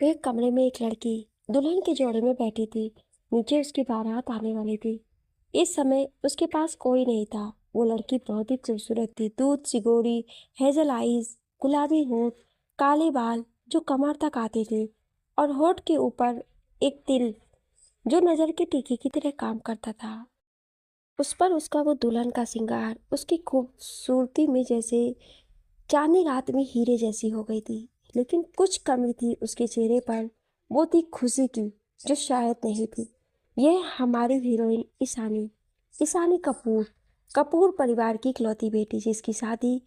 एक कमरे में एक लड़की दुल्हन के जोड़े में बैठी थी। नीचे उसकी बारात आने वाली थी। इस समय उसके पास कोई नहीं था। वो लड़की बहुत ही खूबसूरत थी। दूध सी गोरी, हेजल आईज, गुलाबी होठ, काले बाल जो कमर तक आते थे, और होठ के ऊपर एक तिल जो नजर के टीके की तरह काम करता था। उस पर उसका वो दुल्हन का श्रृंगार उसकी खूबसूरती में जैसे चांदनी रात में हीरे जैसी हो गई थी। लेकिन कुछ कमी थी उसके चेहरे पर। वो थी खुशी की, जो शायद नहीं थी। यह हमारी हीरोइन ईशानी, ईशानी कपूर, कपूर परिवार की इकलौती बेटी, जिसकी शादी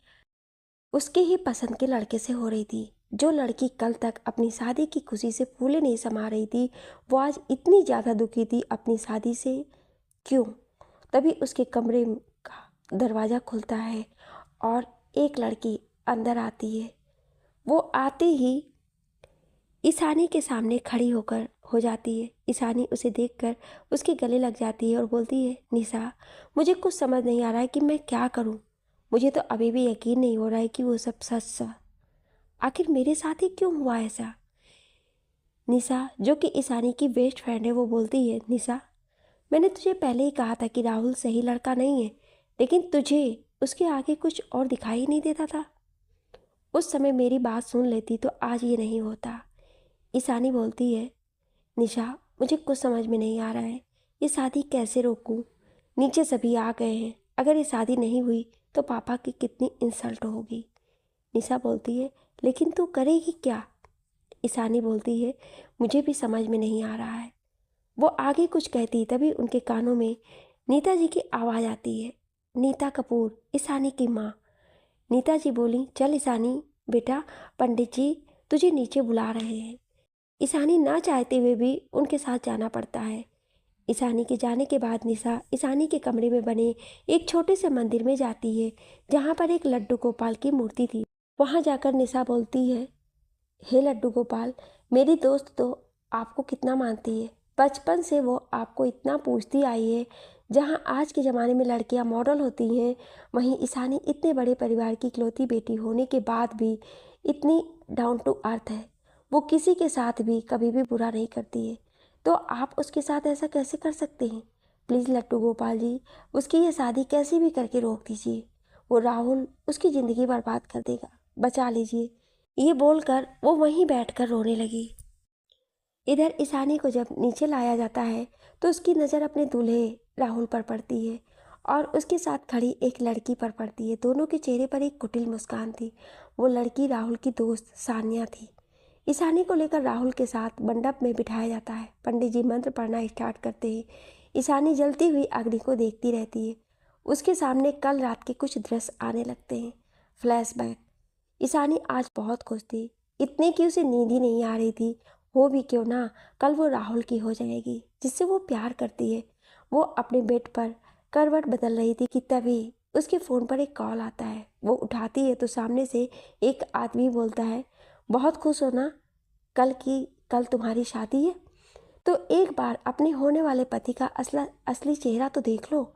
उसके ही पसंद के लड़के से हो रही थी। जो लड़की कल तक अपनी शादी की खुशी से फूले नहीं समा रही थी, वो आज इतनी ज़्यादा दुखी थी अपनी शादी से। क्यों? तभी उसके कमरे का दरवाज़ा खुलता है और एक लड़की अंदर आती है। वो आते ही ईशानी के सामने खड़ी होकर हो जाती है। ईशानी उसे देखकर उसके गले लग जाती है और बोलती है, निशा, मुझे कुछ समझ नहीं आ रहा है कि मैं क्या करूं। मुझे तो अभी भी यकीन नहीं हो रहा है कि वो सब सच था। आखिर मेरे साथ ही क्यों हुआ ऐसा? निशा, जो कि ईशानी की बेस्ट फ्रेंड है, वो बोलती है, निशा, मैंने तुझे पहले ही कहा था कि राहुल सही लड़का नहीं है, लेकिन तुझे उसके आगे कुछ और दिखाई नहीं देता था। उस समय मेरी बात सुन लेती तो आज ये नहीं होता। ईशानी बोलती है, निशा, मुझे कुछ समझ में नहीं आ रहा है। ये शादी कैसे रोकूं? नीचे सभी आ गए हैं। अगर ये शादी नहीं हुई तो पापा की कितनी इंसल्ट होगी। निशा बोलती है, लेकिन तू करेगी क्या? ईशानी बोलती है, मुझे भी समझ में नहीं आ रहा है। वो आगे कुछ कहती तभी उनके कानों में नीता जी की आवाज़ आती है। नीता कपूर, ईशानी की माँ। नीता जी बोली, चल ईशानी बेटा, पंडित जी तुझे नीचे बुला रहे हैं। ईशानी ना चाहते हुए भी उनके साथ जाना पड़ता है। ईशानी के जाने के बाद निशा ईशानी के कमरे में बने एक छोटे से मंदिर में जाती है, जहाँ पर एक लड्डू गोपाल की मूर्ति थी। वहाँ जाकर निशा बोलती है, हे लड्डू गोपाल, मेरी दोस्त तो आपको कितना मानती है। बचपन से वो आपको इतना पूछती आई है। जहाँ आज के ज़माने में लड़कियाँ मॉडल होती हैं, वहीं ईशानी इतने बड़े परिवार की इकलौती बेटी होने के बाद भी इतनी डाउन टू अर्थ है। वो किसी के साथ भी कभी भी बुरा नहीं करती है। तो आप उसके साथ ऐसा कैसे कर सकते हैं? प्लीज़ लड्डू गोपाल जी, उसकी ये शादी कैसे भी करके रोक दीजिए। वो राहुल उसकी ज़िंदगी बर्बाद कर देगा, बचा लीजिए। ये बोलकर वो वहीं बैठकर रोने लगी। इधर ईशानी को जब नीचे लाया जाता है तो उसकी नज़र अपने दूल्हे राहुल पर पड़ती है और उसके साथ खड़ी एक लड़की पर पड़ती है। दोनों के चेहरे पर एक कुटिल मुस्कान थी। वो लड़की राहुल की दोस्त सान्या थी। ईशानी को लेकर राहुल के साथ मंडप में बिठाया जाता है। पंडित जी मंत्र पढ़ना स्टार्ट करते हैं। ईशानी जलती हुई अग्नि को देखती रहती है। उसके सामने कल रात के कुछ दृश्य आने लगते हैं। फ्लैशबैक। ईशानी आज बहुत खुश थी, इतनी कि उसे नींद ही नहीं आ रही थी। हो भी क्यों ना, कल वो राहुल की हो जाएगी, जिससे वो प्यार करती है। वो अपने बेड पर करवट बदल रही थी कि तभी उसके फ़ोन पर एक कॉल आता है। वो उठाती है तो सामने से एक आदमी बोलता है, बहुत खुश हो ना, कल तुम्हारी शादी है, तो एक बार अपने होने वाले पति का असली चेहरा तो देख लो।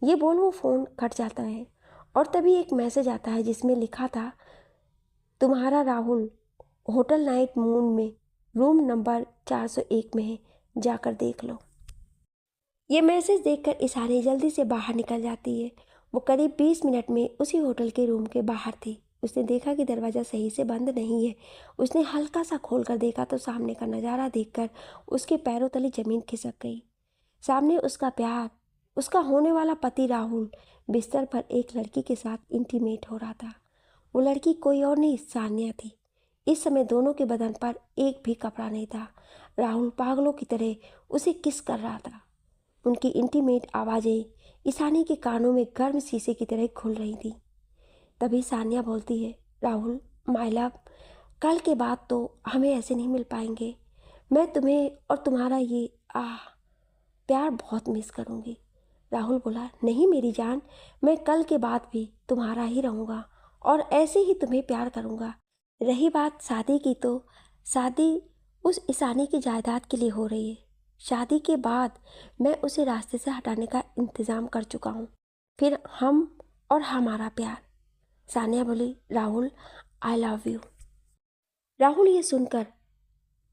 ये बोल वो फ़ोन कट जाता है और तभी एक मैसेज आता है जिसमें लिखा था, तुम्हारा राहुल होटल नाइट मून में रूम नंबर 401 में है, जाकर देख लो। ये मैसेज देखकर ईशानी जल्दी से बाहर निकल जाती है। वो करीब 20 मिनट में उसी होटल के रूम के बाहर थी। उसने देखा कि दरवाज़ा सही से बंद नहीं है। उसने हल्का सा खोल कर देखा तो सामने का नज़ारा देखकर उसके पैरों तले ज़मीन खिसक गई। सामने उसका प्यार, उसका होने वाला पति राहुल बिस्तर पर एक लड़की के साथ इंटीमेट हो रहा था। वो लड़की कोई और नहीं, सान्या थी। इस समय दोनों के बदन पर एक भी कपड़ा नहीं था। राहुल पागलों की तरह उसे किस कर रहा था। उनकी इंटीमेट आवाज़ें ईशानी के कानों में गर्म शीशे की तरह घुल रही थी। तभी सान्या बोलती है, राहुल माय लव, कल के बाद तो हमें ऐसे नहीं मिल पाएंगे। मैं तुम्हें और तुम्हारा ये प्यार बहुत मिस करूँगी। राहुल बोला, नहीं मेरी जान, मैं कल के बाद भी तुम्हारा ही रहूँगा और ऐसे ही तुम्हें प्यार करूँगा। रही बात शादी की, तो शादी उस ईशानी की जायदाद के लिए हो रही है। शादी के बाद मैं उसे रास्ते से हटाने का इंतज़ाम कर चुका हूँ। फिर हम और हमारा प्यार। सानिया बोली, Rahul I love you. Rahul ये सुनकर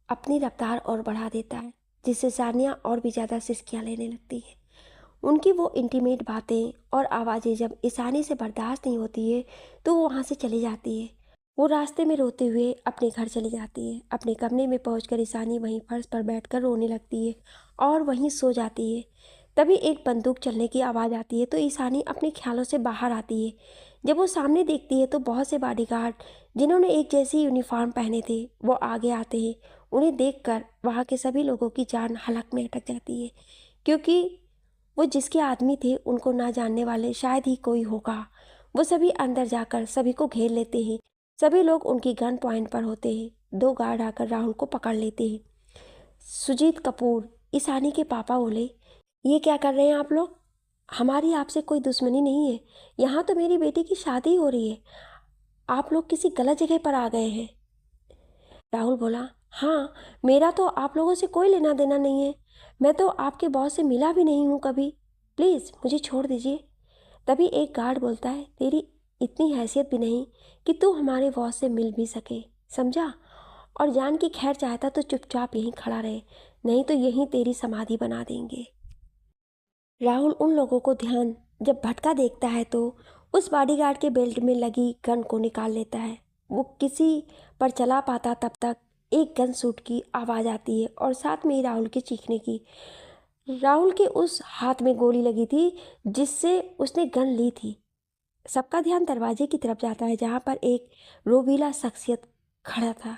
अपनी रफ्तार और बढ़ा देता है, जिससे सानिया और भी ज़्यादा सिसकियाँ लेने लगती है। उनकी वो इंटीमेट बातें और आवाज़ें जब ईशानी से बर्दाश्त नहीं होती है तो वो वहाँ से चली जाती है। वो रास्ते में रोते हुए अपने घर चली जाती है। अपने कमरे में पहुंचकर ईशानी वहीं फर्श पर बैठकर रोने लगती है और वहीं सो जाती है। तभी एक बंदूक चलने की आवाज़ आती है तो ईशानी अपने ख्यालों से बाहर आती है। जब वो सामने देखती है तो बहुत से बॉडीगार्ड जिन्होंने एक जैसी यूनिफॉर्म पहने थे वो आगे आते हैं। उन्हें देखकर वहाँ के सभी लोगों की जान हलक में अटक जाती है, क्योंकि वो जिसके आदमी थे उनको ना जानने वाले शायद ही कोई होगा। वो सभी अंदर जाकर सभी को घेर लेते हैं। सभी लोग उनकी गन पॉइंट पर होते हैं। दो गार्ड आकर राहुल को पकड़ लेते हैं। सुजीत कपूर, ईशानी के पापा, बोले, ये क्या कर रहे हैं आप लोग? हमारी आपसे कोई दुश्मनी नहीं है। यहाँ तो मेरी बेटी की शादी हो रही है। आप लोग किसी गलत जगह पर आ गए हैं। राहुल बोला, हाँ, मेरा तो आप लोगों से कोई लेना देना नहीं है। मैं तो आपके बॉस से मिला भी नहीं हूँ कभी। प्लीज़ मुझे छोड़ दीजिए। तभी एक गार्ड बोलता है, तेरी इतनी हैसियत भी नहीं कि तू हमारे बॉस से मिल भी सके, समझा? और जान की खैर चाहता तो चुपचाप यहीं खड़ा रहे, नहीं तो यहीं तेरी समाधि बना देंगे। राहुल उन लोगों को ध्यान जब भटका देखता है तो उस बॉडीगार्ड के बेल्ट में लगी गन को निकाल लेता है। वो किसी पर चला पाता तब तक एक गन शूट की आवाज़ आती है और साथ में ही राहुल के चीखने की। राहुल के उस हाथ में गोली लगी थी जिससे उसने गन ली थी। सबका ध्यान दरवाजे की तरफ जाता है जहाँ पर एक रोबीला शख्सियत खड़ा था।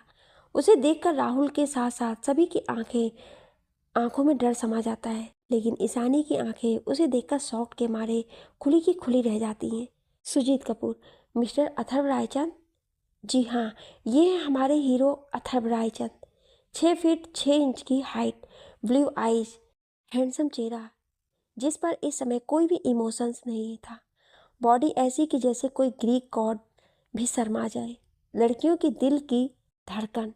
उसे देखकर राहुल के साथ साथ सभी की आंखों में डर समा जाता है, लेकिन ईशानी की आंखें उसे देखकर शॉक के मारे खुली की खुली रह जाती हैं। सुजीत कपूर, मिस्टर अथर्व रायचंद? जी हाँ, ये है हमारे hero Atharva Raichand. 6 feet 6 inch की हाइट, ब्लू आइज, हैंडसम चेहरा जिस पर इस समय कोई भी इमोशंस नहीं था। बॉडी ऐसी कि जैसे कोई ग्रीक गॉड भी शर्मा जाए। लड़कियों की दिल की धड़कन,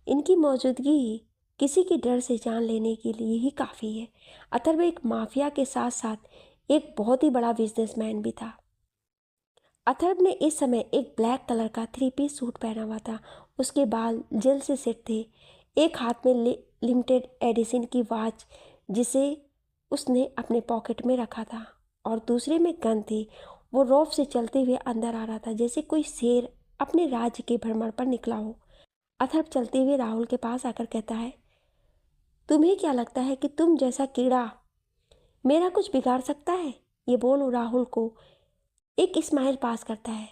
इनकी मौजूदगी ही किसी की डर से जान लेने के लिए ही काफ़ी है। अथर्व एक माफिया के साथ साथ एक बहुत ही बड़ा बिजनेसमैन भी था। अथर्व ने इस समय एक ब्लैक कलर का 3 पीस सूट पहना हुआ था। उसके बाल जेल से सेट थे। एक हाथ में लिमिटेड एडिशन की वॉच जिसे उसने अपने पॉकेट में रखा था और दूसरे में गन थी। वो रौब से चलते हुए अंदर आ रहा था जैसे कोई शेर अपने राज्य के भ्रमण पर निकला हो। अथर्व चलते हुए राहुल के पास आकर कहता है, तुम्हें क्या लगता है कि तुम जैसा कीड़ा मेरा कुछ बिगाड़ सकता है? ये बोल राहुल को एक स्माइल पास करता है,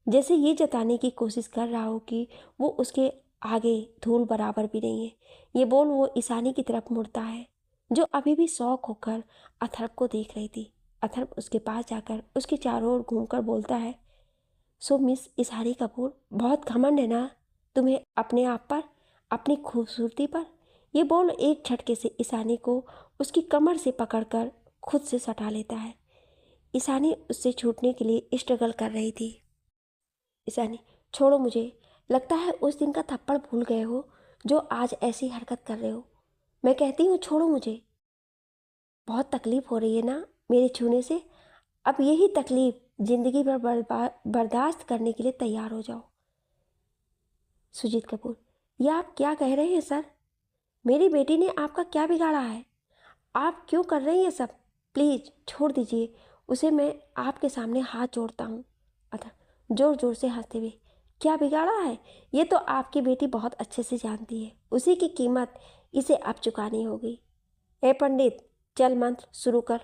जैसे ये जताने की कोशिश कर रहा हो कि वो उसके आगे धूल बराबर भी नहीं है। ये बोल वो ईशानी की तरफ मुड़ता है, जो अभी भी शौक होकर अथर्व को देख रही थी। अथर्व उसके पास जाकर उसके चारों ओर घूमकर बोलता है, सो मिस ईशानी कपूर, बहुत घमंड है ना तुम्हें अपने आप पर, अपनी खूबसूरती पर? ये बोल एक झटके से ईशानी को उसकी कमर से पकड़कर खुद से सटा लेता है। ईशानी उससे छूटने के लिए स्ट्रगल कर रही थी। ईशानी, छोड़ो मुझे। लगता है उस दिन का थप्पड़ भूल गए हो जो आज ऐसी हरकत कर रहे हो। मैं कहती हूँ छोड़ो मुझे। बहुत तकलीफ हो रही है ना मेरे छूने से? अब यही तकलीफ जिंदगी भर बर्दाश्त करने के लिए तैयार हो जाओ। सुजीत कपूर, यह आप क्या कह रहे हैं सर? मेरी बेटी ने आपका क्या बिगाड़ा है? आप क्यों कर रहे हैं ये सब? प्लीज़ छोड़ दीजिए उसे, मैं आपके सामने हाथ जोड़ता हूँ। अतः जोर जोर से हंसते हुए, क्या बिगाड़ा है? ये तो आपकी बेटी बहुत अच्छे से जानती है। उसी की कीमत इसे अब चुकानी होगी। ए पंडित, चल मंत्र शुरू कर।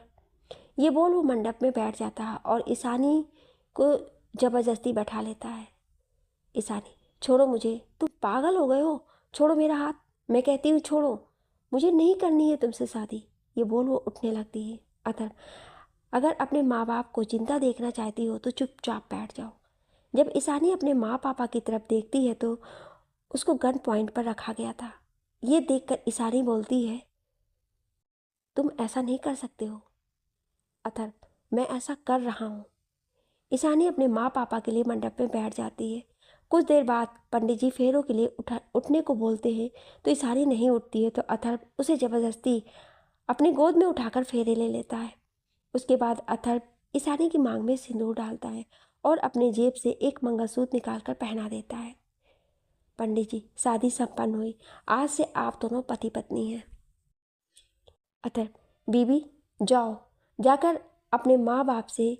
ये बोल वो मंडप में बैठ जाता है और ईशानी को ज़बरदस्ती बैठा लेता है। ईशानी, छोड़ो मुझे। तुम पागल हो गए हो? छोड़ो मेरा हाथ। मैं कहती हूँ छोड़ो। मुझे नहीं करनी है तुमसे शादी। ये बोल वो उठने लगती है। अतः अगर अपने माँ बाप को जिंदा देखना चाहती हो तो चुपचाप बैठ जाओ। जब ईशानी अपने माँ पापा की तरफ देखती है तो उसको गन पॉइंट पर रखा गया था। ये देखकर ईशानी बोलती है, तुम ऐसा नहीं कर सकते हो। अथर्व, मैं ऐसा कर रहा हूँ। ईशानी अपने माँ पापा के लिए मंडप में बैठ जाती है। कुछ देर बाद पंडित जी फेरों के लिए उठने को बोलते हैं तो ईशानी नहीं उठती है तो अथर्व उसे ज़बरदस्ती अपनी गोद में उठाकर फेरे ले लेता है। उसके बाद अथर्व ईशानी की मांग में सिंदूर डालता है और अपनी जेब से एक मंगलसूत्र निकालकर पहना देता है। पंडित जी, शादी संपन्न हुई। आज से आप दोनों पति पत्नी हैं। अथर्व, बीबी जाओ, जाकर अपने माँ बाप से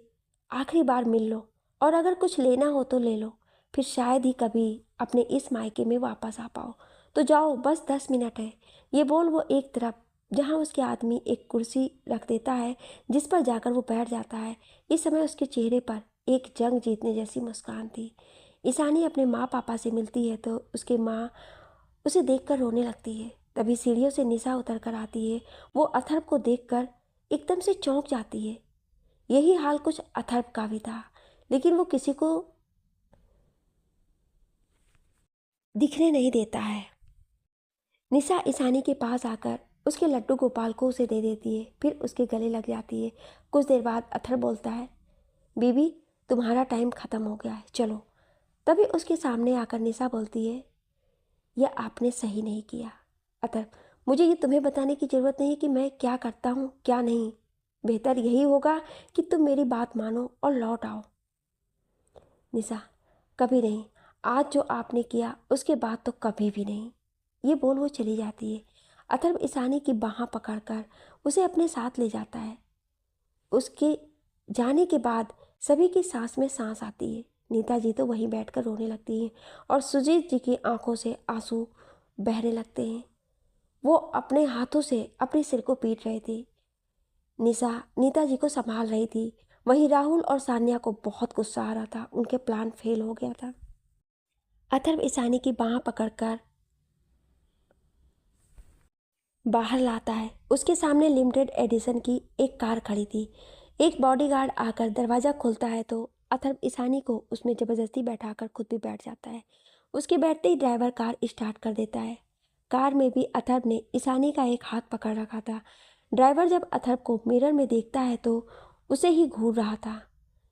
आखिरी बार मिल लो, और अगर कुछ लेना हो तो ले लो, फिर शायद ही कभी अपने इस मायके में वापस आ पाओ। तो जाओ, बस 10 मिनट है। ये बोल वो एक तरफ जहाँ उसके आदमी एक कुर्सी रख देता है, जिस पर जाकर वो बैठ जाता है। इस समय उसके चेहरे पर एक जंग जीतने जैसी मुस्कान थी। ईशानी अपने माँ पापा से मिलती है तो उसकी माँ उसे देखकर रोने लगती है। तभी सीढ़ियों से निशा उतर कर आती है। वो अथर्व को देखकर एकदम से चौंक जाती है। यही हाल कुछ अथर्व का भी था, लेकिन वो किसी को दिखने नहीं देता है। निशा ईशानी के पास आकर उसके लड्डू गोपाल को उसे दे देती है, फिर उसके गले लग जाती है। कुछ देर बाद अथर्व बोलता है, बीबी तुम्हारा टाइम ख़त्म हो गया है, चलो। तभी उसके सामने आकर निशा बोलती है, यह आपने सही नहीं किया। अथर्व, मुझे ये तुम्हें बताने की ज़रूरत नहीं कि मैं क्या करता हूँ क्या नहीं। बेहतर यही होगा कि तुम मेरी बात मानो और लौट आओ। निशा, कभी नहीं। आज जो आपने किया उसके बाद तो कभी भी नहीं। ये बोल वो चली जाती है। अथर्व ईशानी की बाँह पकड़कर उसे अपने साथ ले जाता है। उसके जाने के बाद सभी की सांस में सांस आती है। नीता जी तो वहीं बैठकर रोने लगती हैं और सुजीत जी की आंखों से आंसू बहने लगते हैं। वो अपने हाथों से अपने सिर को पीट रहे थे। निशा नीता जी को संभाल रही थी। वहीं राहुल और सान्या को बहुत गुस्सा आ रहा था, उनके प्लान फेल हो गया था। अथर्व ईशानी की बाँह पकड़कर बाहर लाता है। उसके सामने लिमिटेड एडिशन की एक कार खड़ी थी। एक बॉडीगार्ड आकर दरवाज़ा खोलता है तो अथर्व ईशानी को उसमें ज़बरदस्ती बैठाकर खुद भी बैठ जाता है। उसके बैठते ही ड्राइवर कार स्टार्ट कर देता है। कार में भी अथर्व ने ईशानी का एक हाथ पकड़ रखा था। ड्राइवर जब अथर्व को मिरर में देखता है तो उसे ही घूर रहा था।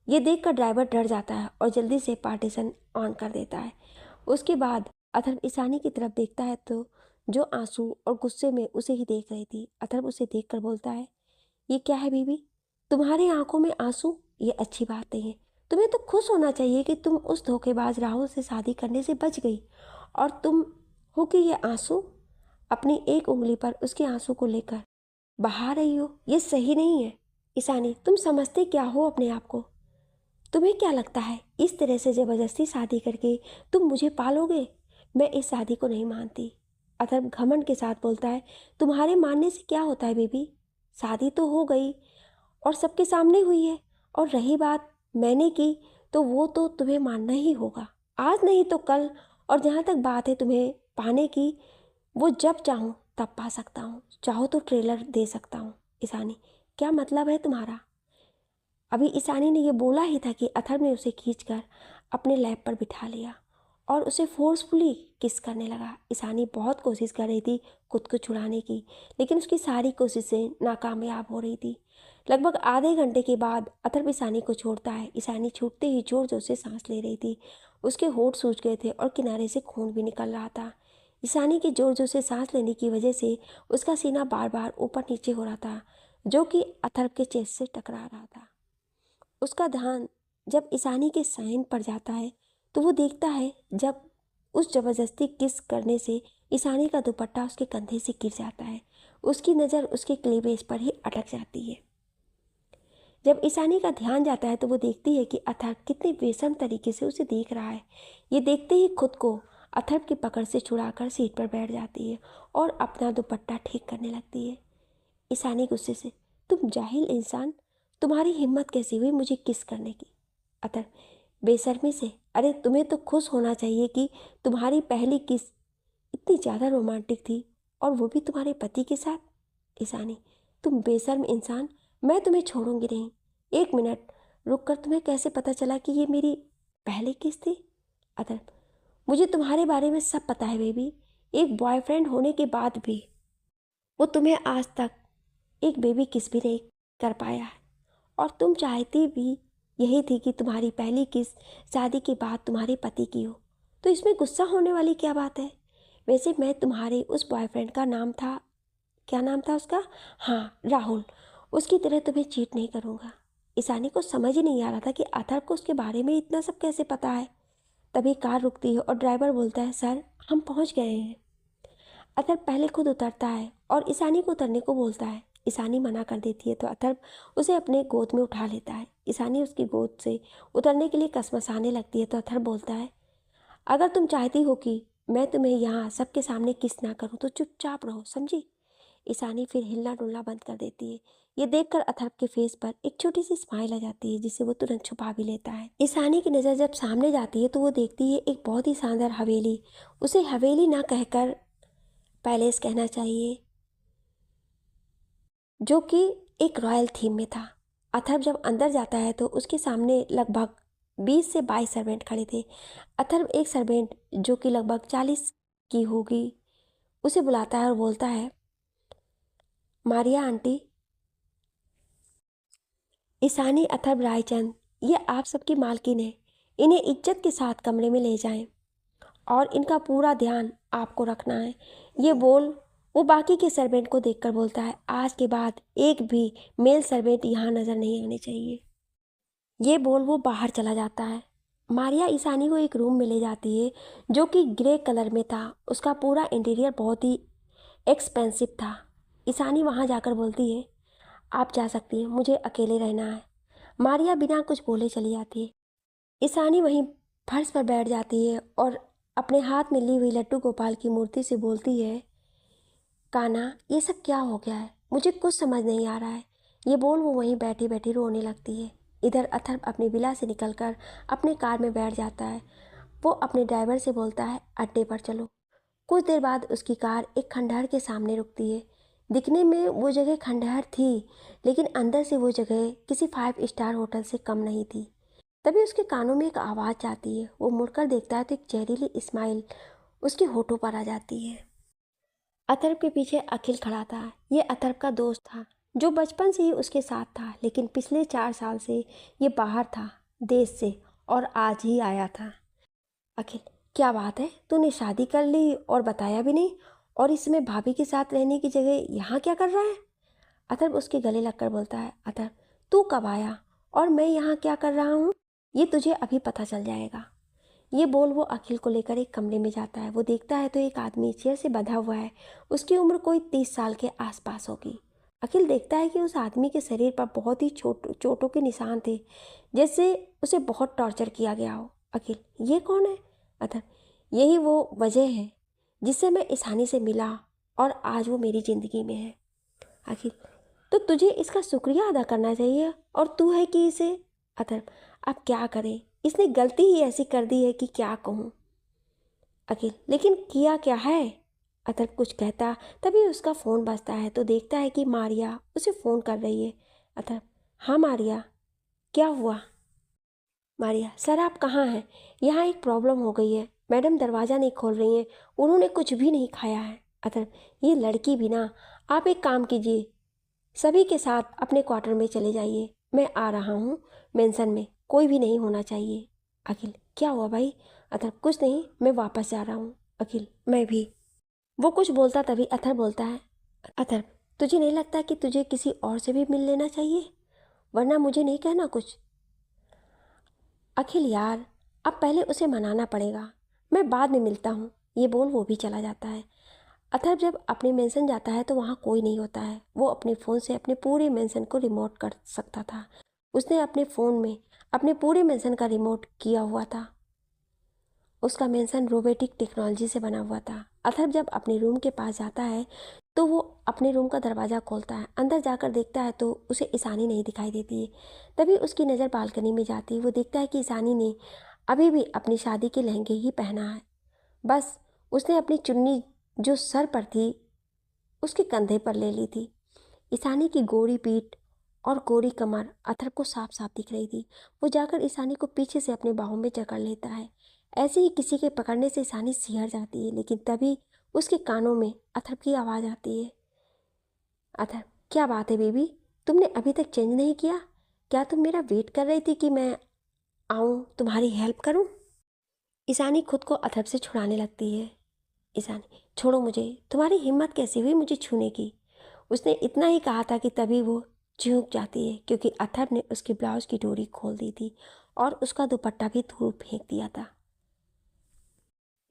ये देखकर ड्राइवर डर जाता है और जल्दी से पार्टीशन ऑन कर देता है। उसके बाद अथर्व ईशानी की तरफ देखता है तो जो आंसू और गुस्से में उसे ही देख रही थी। अथर्व उसे देखकर बोलता है, ये क्या है बीबी, तुम्हारी आंखों में आंसू? ये अच्छी बात नहीं है। तुम्हें तो खुश होना चाहिए कि तुम उस धोखेबाज राहुल से शादी करने से बच गई, और तुम हो कि ये आंसू अपनी एक उंगली पर उसके आंसू को लेकर बहा रही हो। ये सही नहीं है। ईशानी, तुम समझते क्या हो अपने आप को? तुम्हें क्या लगता है इस तरह से ज़बरदस्ती शादी करके तुम मुझे पालोगे? मैं इस शादी को नहीं मानती। अथर्व घमंड के साथ बोलता है, तुम्हारे मानने से क्या होता है बेबी? शादी तो हो गई और सबके सामने हुई है, और रही बात मैंने की तो वो तो तुम्हें मानना ही होगा, आज नहीं तो कल। और जहाँ तक बात है तुम्हें पाने की, वो जब चाहूँ तब पा सकता हूँ, चाहो तो ट्रेलर दे सकता हूँ। ईशानी, क्या मतलब है तुम्हारा? अभी ईशानी ने ये बोला ही था कि अथर्व ने उसे खींचकर अपने लैप पर बिठा लिया और उसे फोर्सफुली किस करने लगा। ईशानी बहुत कोशिश कर रही थी खुद को छुड़ाने की, लेकिन उसकी सारी कोशिशें नाकामयाब हो रही थी। लगभग आधे घंटे के बाद अथर्व ईशानी को छोड़ता है। ईशानी छूटते ही जोर जोर से सांस ले रही थी। उसके होंठ सूज गए थे और किनारे से खून भी निकल रहा था। ईशानी की जोर जोर से सांस लेने की वजह से उसका सीना बार बार ऊपर नीचे हो रहा था, जो कि अथर्व के चेस्ट से टकरा रहा था। उसका ध्यान जब ईशानी के साइन पर जाता है तो वो देखता है जब उस जबरदस्ती किस करने से ईशानी का दुपट्टा उसके कंधे से गिर जाता है। उसकी नज़र उसके क्लीवेज पर ही अटक जाती है। जब ईशानी का ध्यान जाता है तो वो देखती है कि अथर्व कितने बेशर्म तरीके से उसे देख रहा है। ये देखते ही खुद को अथर्व की पकड़ से छुड़ाकर सीट पर बैठ जाती है और अपना दुपट्टा ठीक करने लगती है। ईशानी गुस्से से, तुम जाहिल इंसान, तुम्हारी हिम्मत कैसी हुई मुझे किस करने की? अथर्व बेशर्मी से, अरे तुम्हें तो खुश होना चाहिए कि तुम्हारी पहली किस इतनी ज़्यादा रोमांटिक थी, और वो भी तुम्हारे पति के साथ। ईशानी, तुम बेशर्म इंसान, मैं तुम्हें छोड़ूंगी नहीं। एक मिनट रुक कर, तुम्हें कैसे पता चला कि ये मेरी पहली किस थी? अथर्व, मुझे तुम्हारे बारे में सब पता है बेबी। एक बॉयफ्रेंड होने के बाद भी वो तुम्हें आज तक एक बेबी किस भी नहीं कर पाया है, और तुम चाहती भी यही थी कि तुम्हारी पहली किस शादी के बाद तुम्हारे पति की हो, तो इसमें गुस्सा होने वाली क्या बात है? वैसे मैं तुम्हारे उस बॉयफ्रेंड का नाम था, क्या नाम था उसका? हाँ, राहुल। उसकी तरह तुम्हें चीट नहीं करूँगा। ईशानी को समझ ही नहीं आ रहा था कि अथर्व को उसके बारे में इतना सब कैसे पता है। तभी कार रुकती है और ड्राइवर बोलता है, सर हम पहुंच गए हैं। अथर्व पहले खुद उतरता है और ईशानी को उतरने को बोलता है। ईशानी मना कर देती है तो अथर्व उसे अपने गोद में उठा लेता है। ईशानी उसकी गोद से उतरने के लिए कसमसाने लगती है तो अथर्व बोलता है, अगर तुम चाहती हो कि मैं तुम्हें यहाँ सबके सामने किस ना करूँ तो चुपचाप रहो, समझी। ईशानी फिर हिलना डुलना बंद कर देती है। ये देखकर अथर्व के फेस पर एक छोटी सी स्माइल आ जाती है जिसे वो तुरंत छुपा भी लेता है। ईशानी की नज़र जब सामने जाती है तो वो देखती है एक बहुत ही शानदार हवेली। उसे हवेली ना कहकर पैलेस कहना चाहिए, जो कि एक रॉयल थीम में था। अथर्व जब अंदर जाता है तो उसके सामने लगभग 20 से 22 सर्वेंट खड़े थे। अथर्व एक सर्वेंट जो कि लगभग 40 की होगी उसे बुलाता है और बोलता है, मारिया आंटी। ईशानी, अथर्व, रायचंद, ये आप सबकी मालकिन है। इन्हें इज्जत के साथ कमरे में ले जाएं और इनका पूरा ध्यान आपको रखना है। ये बोल वो बाकी के सर्वेंट को देखकर बोलता है, आज के बाद एक भी मेल सर्वेंट यहाँ नज़र नहीं आने चाहिए। ये बोल वो बाहर चला जाता है। मारिया ईशानी को एक रूम में ले जाती है जो कि ग्रे कलर में था। उसका पूरा इंटीरियर बहुत ही एक्सपेंसिव था। ईशानी वहाँ जाकर बोलती है, आप जा सकती हैं, मुझे अकेले रहना है। मारिया बिना कुछ बोले चली जाती है। ईशानी वहीं फर्श पर बैठ जाती है और अपने हाथ में ली हुई लड्डू गोपाल की मूर्ति से बोलती है, कान्हा ये सब क्या हो गया है, मुझे कुछ समझ नहीं आ रहा है। ये बोल वो वहीं बैठी बैठी रोने लगती है। इधर अथर्व अपनी विला से निकलकर अपने कार में बैठ जाता है। वो अपने ड्राइवर से बोलता है, अड्डे पर चलो। कुछ देर बाद उसकी कार एक खंडहर के सामने रुकती है। दिखने में वो जगह खंडहर थी, लेकिन अंदर से वो जगह किसी 5 स्टार होटल से कम नहीं थी। तभी उसके कानों में एक आवाज़ आती है। वो मुड़कर देखता है तो एक जहरीली स्माइल उसके होठों पर आ जाती है। अथर्व के पीछे अखिल खड़ा था। ये अथर्व का दोस्त था जो बचपन से ही उसके साथ था, लेकिन पिछले 4 साल से ये बाहर था देश से और आज ही आया था। अखिल, क्या बात है, तूने शादी कर ली और बताया भी नहीं, और इसमें भाभी के साथ रहने की जगह यहाँ क्या कर रहा है। अथर्व उसके गले लगकर बोलता है, अथर्व तू कब आया और मैं यहाँ क्या कर रहा हूँ, ये तुझे अभी पता चल जाएगा। ये बोल वो अखिल को लेकर एक कमरे में जाता है। वो देखता है तो एक आदमी चेयर से बंधा हुआ है। उसकी उम्र कोई 30 साल के आसपास होगी। अखिल देखता है कि उस आदमी के शरीर पर बहुत ही चोटों के निशान थे, जैसे उसे बहुत टॉर्चर किया गया हो। अखिल, ये कौन है। अथर्व, यही वो वजह है जिससे मैं ईशानी से मिला और आज वो मेरी ज़िंदगी में है। अखिल, तो तुझे इसका शुक्रिया अदा करना चाहिए और तू है कि इसे। अथर्व, अब क्या करें, इसने गलती ही ऐसी कर दी है कि क्या कहूँ। अखिल, लेकिन किया क्या है। अथर्व कुछ कहता तभी उसका फ़ोन बजता है तो देखता है कि मारिया उसे फ़ोन कर रही है। अथर्व, हाँ मारिया, क्या हुआ। मारिया, सर आप कहाँ हैं, यहाँ एक प्रॉब्लम हो गई है, मैडम दरवाज़ा नहीं खोल रही हैं, उन्होंने कुछ भी नहीं खाया है। अथर्व, ये लड़की भी ना, आप एक काम कीजिए, सभी के साथ अपने क्वार्टर में चले जाइए, मैं आ रहा हूँ, मेंशन में कोई भी नहीं होना चाहिए। अखिल, क्या हुआ भाई। अथर्व, कुछ नहीं, मैं वापस जा रहा हूँ। अखिल, मैं भी। वो कुछ बोलता तभी अथर्व बोलता है, अथर्व तुझे नहीं लगता कि तुझे किसी और से भी मिल लेना चाहिए, वरना मुझे नहीं कहना कुछ। अखिल, यार अब पहले उसे मनाना पड़ेगा, मैं बाद में मिलता हूँ। ये बोल वो भी चला जाता है। अथर्व जब अपने मेंशन जाता है तो वहाँ कोई नहीं होता है। वो अपने फ़ोन से अपने पूरे मेंशन को रिमोट कर सकता था। उसने अपने फ़ोन में अपने पूरे मेंशन का रिमोट किया हुआ था। उसका मेंशन रोबोटिक टेक्नोलॉजी से बना हुआ था। अथर्व जब अपने रूम के पास जाता है तो वो अपने रूम का दरवाज़ा खोलता है। अंदर जाकर देखता है तो उसे ईशानी नहीं दिखाई देती है। तभी उसकी नज़र बालकनी में जाती है। वो देखता है कि ईशानी ने अभी भी अपनी शादी के लहंगे ही पहना है, बस उसने अपनी चुन्नी जो सर पर थी उसके कंधे पर ले ली थी। ईशानी की गोरी पीठ और गोरी कमर अथर्व को साफ साफ दिख रही थी। वो जाकर ईशानी को पीछे से अपने बाहों में जकड़ लेता है। ऐसे ही किसी के पकड़ने से ईशानी सिहर जाती है, लेकिन तभी उसके कानों में अथर्व की आवाज़ आती है, अथर्व क्या बात है बेबी, तुमने अभी तक चेंज नहीं किया, क्या तुम मेरा वेट कर रही थी कि मैं आऊँ तुम्हारी हेल्प करूँ। ईशानी खुद को अथर्व से छुड़ाने लगती है। ईशानी, छोड़ो मुझे, तुम्हारी हिम्मत कैसी हुई मुझे छूने की। उसने इतना ही कहा था कि तभी वो झुक जाती है, क्योंकि अथर्व ने उसके ब्लाउज की डोरी खोल दी थी और उसका दुपट्टा भी दूर फेंक दिया था।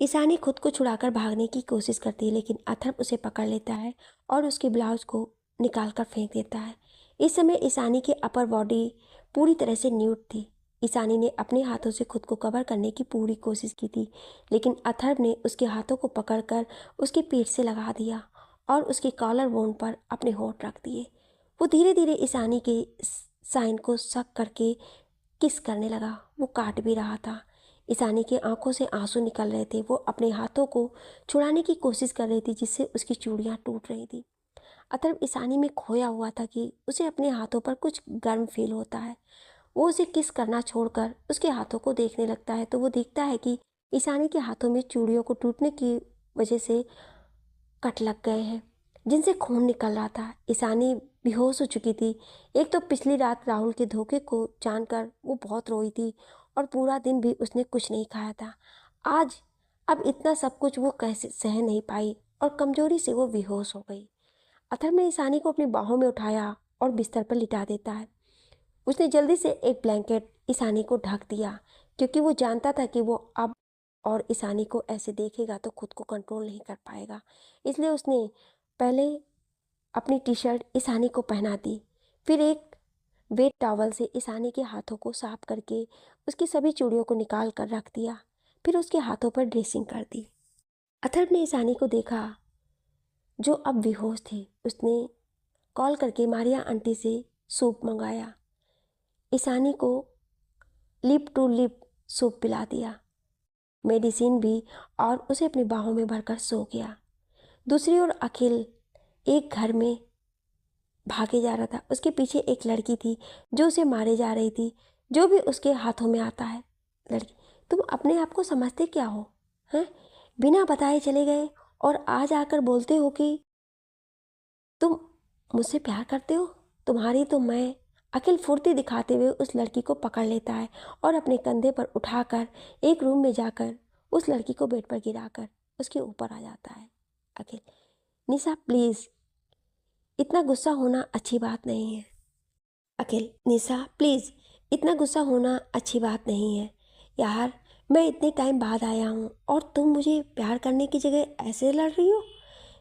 ईशानी खुद को छुड़ाकर भागने की कोशिश करती है, लेकिन अथर्व उसे पकड़ लेता है और उसके ब्लाउज को निकाल कर फेंक देता है। इस समय ईशानी की अपर बॉडी पूरी तरह से न्यूड थी। ईशानी ने अपने हाथों से खुद को कवर करने की पूरी कोशिश की थी, लेकिन अथर्व ने उसके हाथों को पकड़कर उसके पेट से लगा दिया और उसके कॉलर बोन पर अपने होंठ रख दिए। वो धीरे धीरे ईशानी के साइन को सक करके किस करने लगा। वो काट भी रहा था। ईशानी की आंखों से आंसू निकल रहे थे। वो अपने हाथों को छुड़ाने की कोशिश कर रही थी, जिससे उसकी चूड़ियां टूट रही थी। अथर्व ईशानी में खोया हुआ था कि उसे अपने हाथों पर कुछ गर्म फील होता है। वो उसे किस करना छोड़कर उसके हाथों को देखने लगता है, तो वो देखता है कि ईशानी के हाथों में चूड़ियों को टूटने की वजह से कट लग गए हैं, जिनसे खून निकल रहा था। ईशानी बेहोश हो चुकी थी। एक तो पिछली रात राहुल के धोखे को जानकर वो बहुत रोई थी और पूरा दिन भी उसने कुछ नहीं खाया था। आज अब इतना सब कुछ वो कैसे सह नहीं पाई और कमजोरी से वो बेहोश हो गई। अथर्व ने ईशानी को अपनी बाहों में उठाया और बिस्तर पर लिटा देता है। उसने जल्दी से एक ब्लैंकेट ईशानी को ढक दिया, क्योंकि वो जानता था कि वो अब और ईशानी को ऐसे देखेगा तो खुद को कंट्रोल नहीं कर पाएगा। इसलिए उसने पहले अपनी टी शर्ट ईशानी को पहना दी, फिर एक वेट टॉवल से ईशानी के हाथों को साफ करके उसकी सभी चूड़ियों को निकाल कर रख दिया, फिर उसके हाथों पर ड्रेसिंग कर दी। अथर्व ने ईशानी को देखा, जो अब बेहोश थी। उसने कॉल करके मारिया आंटी से सूप मंगाया, ईशानी को लिप टू लिप सूप पिला दिया, मेडिसिन भी, और उसे अपनी बाहों में भरकर सो गया। दूसरी ओर अखिल एक घर में भागे जा रहा था। उसके पीछे एक लड़की थी जो उसे मारे जा रही थी, जो भी उसके हाथों में आता है। लड़की, तुम अपने आप को समझते क्या हो? हैं? बिना बताए चले गए और आज आकर बोलते हो कि तुम मुझसे प्यार करते हो। तुम्हारी तो मैं। अखिल फुर्ती दिखाते हुए उस लड़की को पकड़ लेता है और अपने कंधे पर उठाकर एक रूम में जाकर उस लड़की को बेड पर गिराकर उसके ऊपर आ जाता है। अखिल, निशा प्लीज, इतना गुस्सा होना अच्छी बात नहीं है। अखिल, निशा प्लीज, इतना गुस्सा होना अच्छी बात नहीं है यार। मैं इतने टाइम बाद आया हूँ और तुम मुझे प्यार करने की जगह ऐसे लड़ रही हो।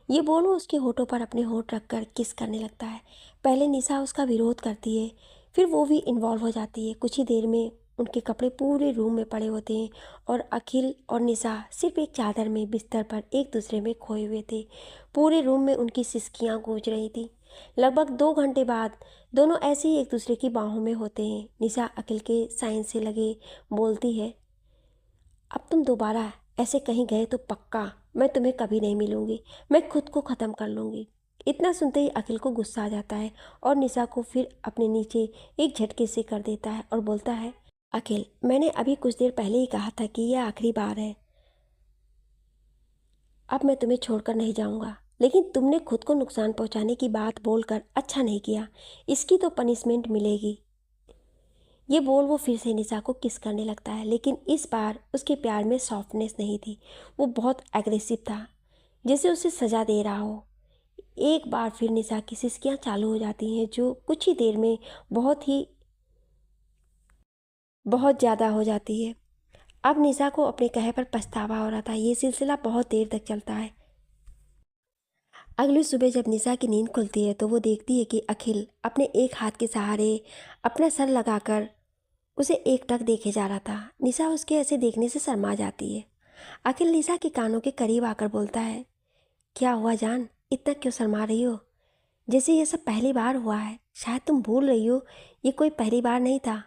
ये बोलो उसके होठों पर अपने होठ रखकर किस करने लगता है। पहले निशा उसका विरोध करती है, फिर वो भी इन्वॉल्व हो जाती है। कुछ ही देर में उनके कपड़े पूरे रूम में पड़े होते हैं और अखिल और निशा सिर्फ एक चादर में बिस्तर पर एक दूसरे में खोए हुए थे। पूरे रूम में उनकी सिसकियां गूंज रही थी। लगभग 2 घंटे बाद दोनों ऐसे ही एक दूसरे की बाहों में होते हैं। निशा अखिल के साइन से लगे बोलती है, अब तुम दोबारा ऐसे कहीं गए तो पक्का मैं तुम्हें कभी नहीं मिलूंगी। मैं खुद को ख़त्म कर लूँगी। इतना सुनते ही अखिल को गुस्सा आ जाता है और निशा को फिर अपने नीचे एक झटके से कर देता है और बोलता है, अखिल, मैंने अभी कुछ देर पहले ही कहा था कि यह आखिरी बार है। अब मैं तुम्हें छोड़कर नहीं जाऊंगा, लेकिन तुमने खुद को नुकसान पहुंचाने की बात बोलकर अच्छा नहीं किया। इसकी तो पनिशमेंट मिलेगी। ये बोल वो फिर से निशा को किस करने लगता है, लेकिन इस बार उसके प्यार में सॉफ्टनेस नहीं थी। वो बहुत एग्रेसिव था, जैसे उसे सज़ा दे रहा हो। एक बार फिर निशा की सिसकियाँ चालू हो जाती हैं, जो कुछ ही देर में बहुत ज़्यादा हो जाती है। अब निशा को अपने कहे पर पछतावा हो रहा था। ये सिलसिला बहुत देर तक चलता है। अगली सुबह जब निशा की नींद खुलती है तो वो देखती है कि अखिल अपने एक हाथ के सहारे अपना सर लगाकर उसे एकटक देखे जा रहा था। निशा उसके ऐसे देखने से शर्मा जाती है। अखिल निशा के कानों के करीब आकर बोलता है, क्या हुआ जान, इतना क्यों शर्मा रही हो? जैसे ये सब पहली बार हुआ है। शायद तुम भूल रही हो, ये कोई पहली बार नहीं था।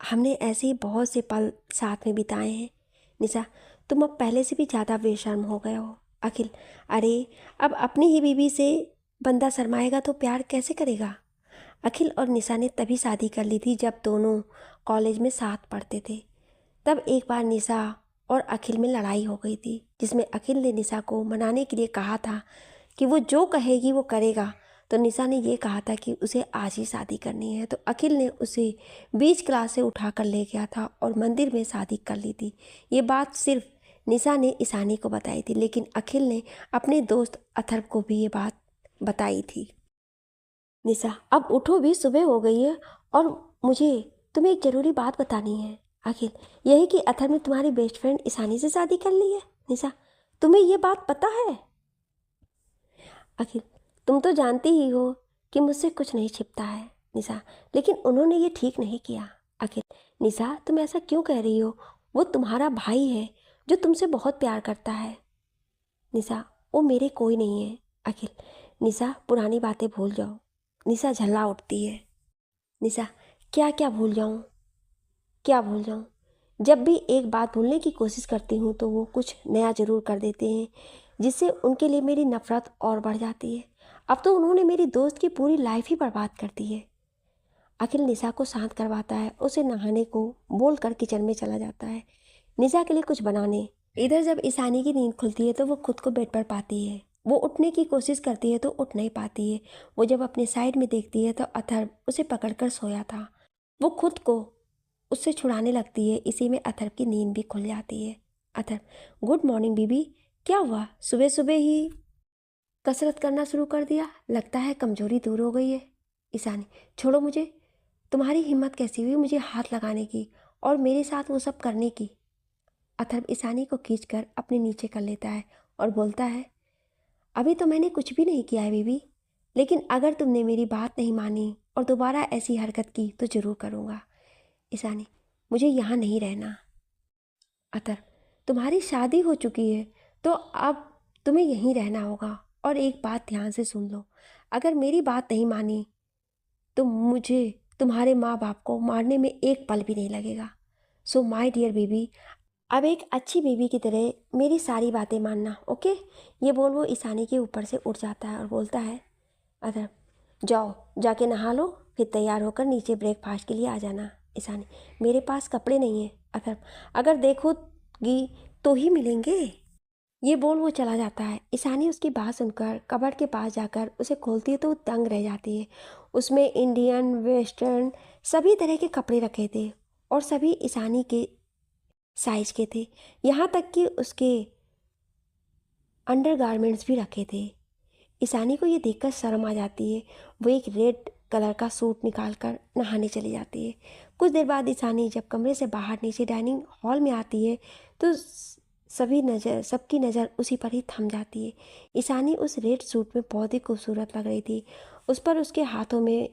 हमने ऐसे ही बहुत से पल साथ में बिताए हैं। निशा, तुम अब पहले से भी ज़्यादा बेशर्म हो गए हो। अखिल, अरे अब अपनी ही बीवी से बंदा शर्माएगा तो प्यार कैसे करेगा? अखिल और निशा ने तभी शादी कर ली थी जब दोनों कॉलेज में साथ पढ़ते थे। तब एक बार निशा और अखिल में लड़ाई हो गई थी, जिसमें अखिल ने निशा को मनाने के लिए कहा था कि वो जो कहेगी वो करेगा। तो निशा ने ये कहा था कि उसे आज ही शादी करनी है। तो अखिल ने उसे बीच क्लास से उठा कर ले गया था और मंदिर में शादी कर ली थी। ये बात सिर्फ निशा ने ईशानी को बताई थी, लेकिन अखिल ने अपने दोस्त अथर्व को भी ये बात बताई थी। निशा, अब उठो भी, सुबह हो गई है और मुझे तुम्हें एक ज़रूरी बात बतानी है। अखिल, यही कि अथर्व ने तुम्हारी बेस्ट फ्रेंड ईशानी से शादी कर ली है। निशा, तुम्हें ये बात पता है? अखिल, तुम तो जानती ही हो कि मुझसे कुछ नहीं छिपता है। निशा, लेकिन उन्होंने ये ठीक नहीं किया। अखिल, निशा तुम ऐसा क्यों कह रही हो? वो तुम्हारा भाई है जो तुमसे बहुत प्यार करता है। निशा, वो मेरे कोई नहीं है। अखिल, निशा पुरानी बातें भूल जाओ। निशा झल्ला उठती है। निशा, क्या क्या भूल जाऊं? क्या भूल जाऊं? जब भी एक बात भूलने की कोशिश करती हूँ तो वो कुछ नया जरूर कर देते हैं, जिससे उनके लिए मेरी नफरत और बढ़ जाती है। अब तो उन्होंने मेरी दोस्त की पूरी लाइफ ही बर्बाद कर दी है। अखिल निशा को शांत करवाता है, उसे नहाने को बोलकर किचन में चला जाता है निशा के लिए कुछ बनाने। इधर जब ईशानी की नींद खुलती है तो वो खुद को बेड पर पाती है। वो उठने की कोशिश करती है तो उठ नहीं पाती है। वो जब अपने साइड में देखती है तो अथर्व उसे पकड़कर सोया था। वो खुद को उससे छुड़ाने लगती है। इसी में अथर्व की नींद भी खुल जाती है। अथर्व, गुड मॉर्निंग बीबी। क्या हुआ, सुबह सुबह ही कसरत करना शुरू कर दिया? लगता है कमजोरी दूर हो गई है। ईशानी, छोड़ो मुझे। तुम्हारी हिम्मत कैसी हुई मुझे हाथ लगाने की और मेरे साथ वो सब करने की? अथर्व ईशानी को खींचकर अपने नीचे कर लेता है और बोलता है, अभी तो मैंने कुछ भी नहीं किया है बीबी, लेकिन अगर तुमने मेरी बात नहीं मानी और दोबारा ऐसी हरकत की तो जरूर करूँगा। ईशानी, मुझे यहाँ नहीं रहना। अतर, तुम्हारी शादी हो चुकी है तो अब तुम्हें यहीं रहना होगा। और एक बात ध्यान से सुन लो, अगर मेरी बात नहीं मानी तो मुझे तुम्हारे माँ बाप को मारने में एक पल भी नहीं लगेगा। सो माय डियर बेबी, अब एक अच्छी बीवी की तरह मेरी सारी बातें मानना, ओके? ये बोल वो ईशानी के ऊपर से उठ जाता है और बोलता है, अदर, जाओ जाके नहा लो, फिर तैयार होकर नीचे ब्रेकफास्ट के लिए आ जाना। ईशानी, मेरे पास कपड़े नहीं हैं। अदर, अगर देखोगी तो ही मिलेंगे। ये बोल वो चला जाता है। ईशानी उसकी बात सुनकर कबर्ड के पास जाकर उसे खोलती है तो वो दंग रह जाती है। उसमें इंडियन, वेस्टर्न सभी तरह के कपड़े रखे थे और सभी ईशानी के साइज के थे। यहाँ तक कि उसके अंडरगारमेंट्स भी रखे थे। ईशानी को ये देखकर शर्म आ जाती है। वो एक रेड कलर का सूट निकाल कर नहाने चली जाती है। कुछ देर बाद ईशानी जब कमरे से बाहर नीचे डाइनिंग हॉल में आती है तो सबकी नज़र उसी पर ही थम जाती है। ईशानी उस रेड सूट में बहुत ही खूबसूरत लग रही थी। उस पर उसके हाथों में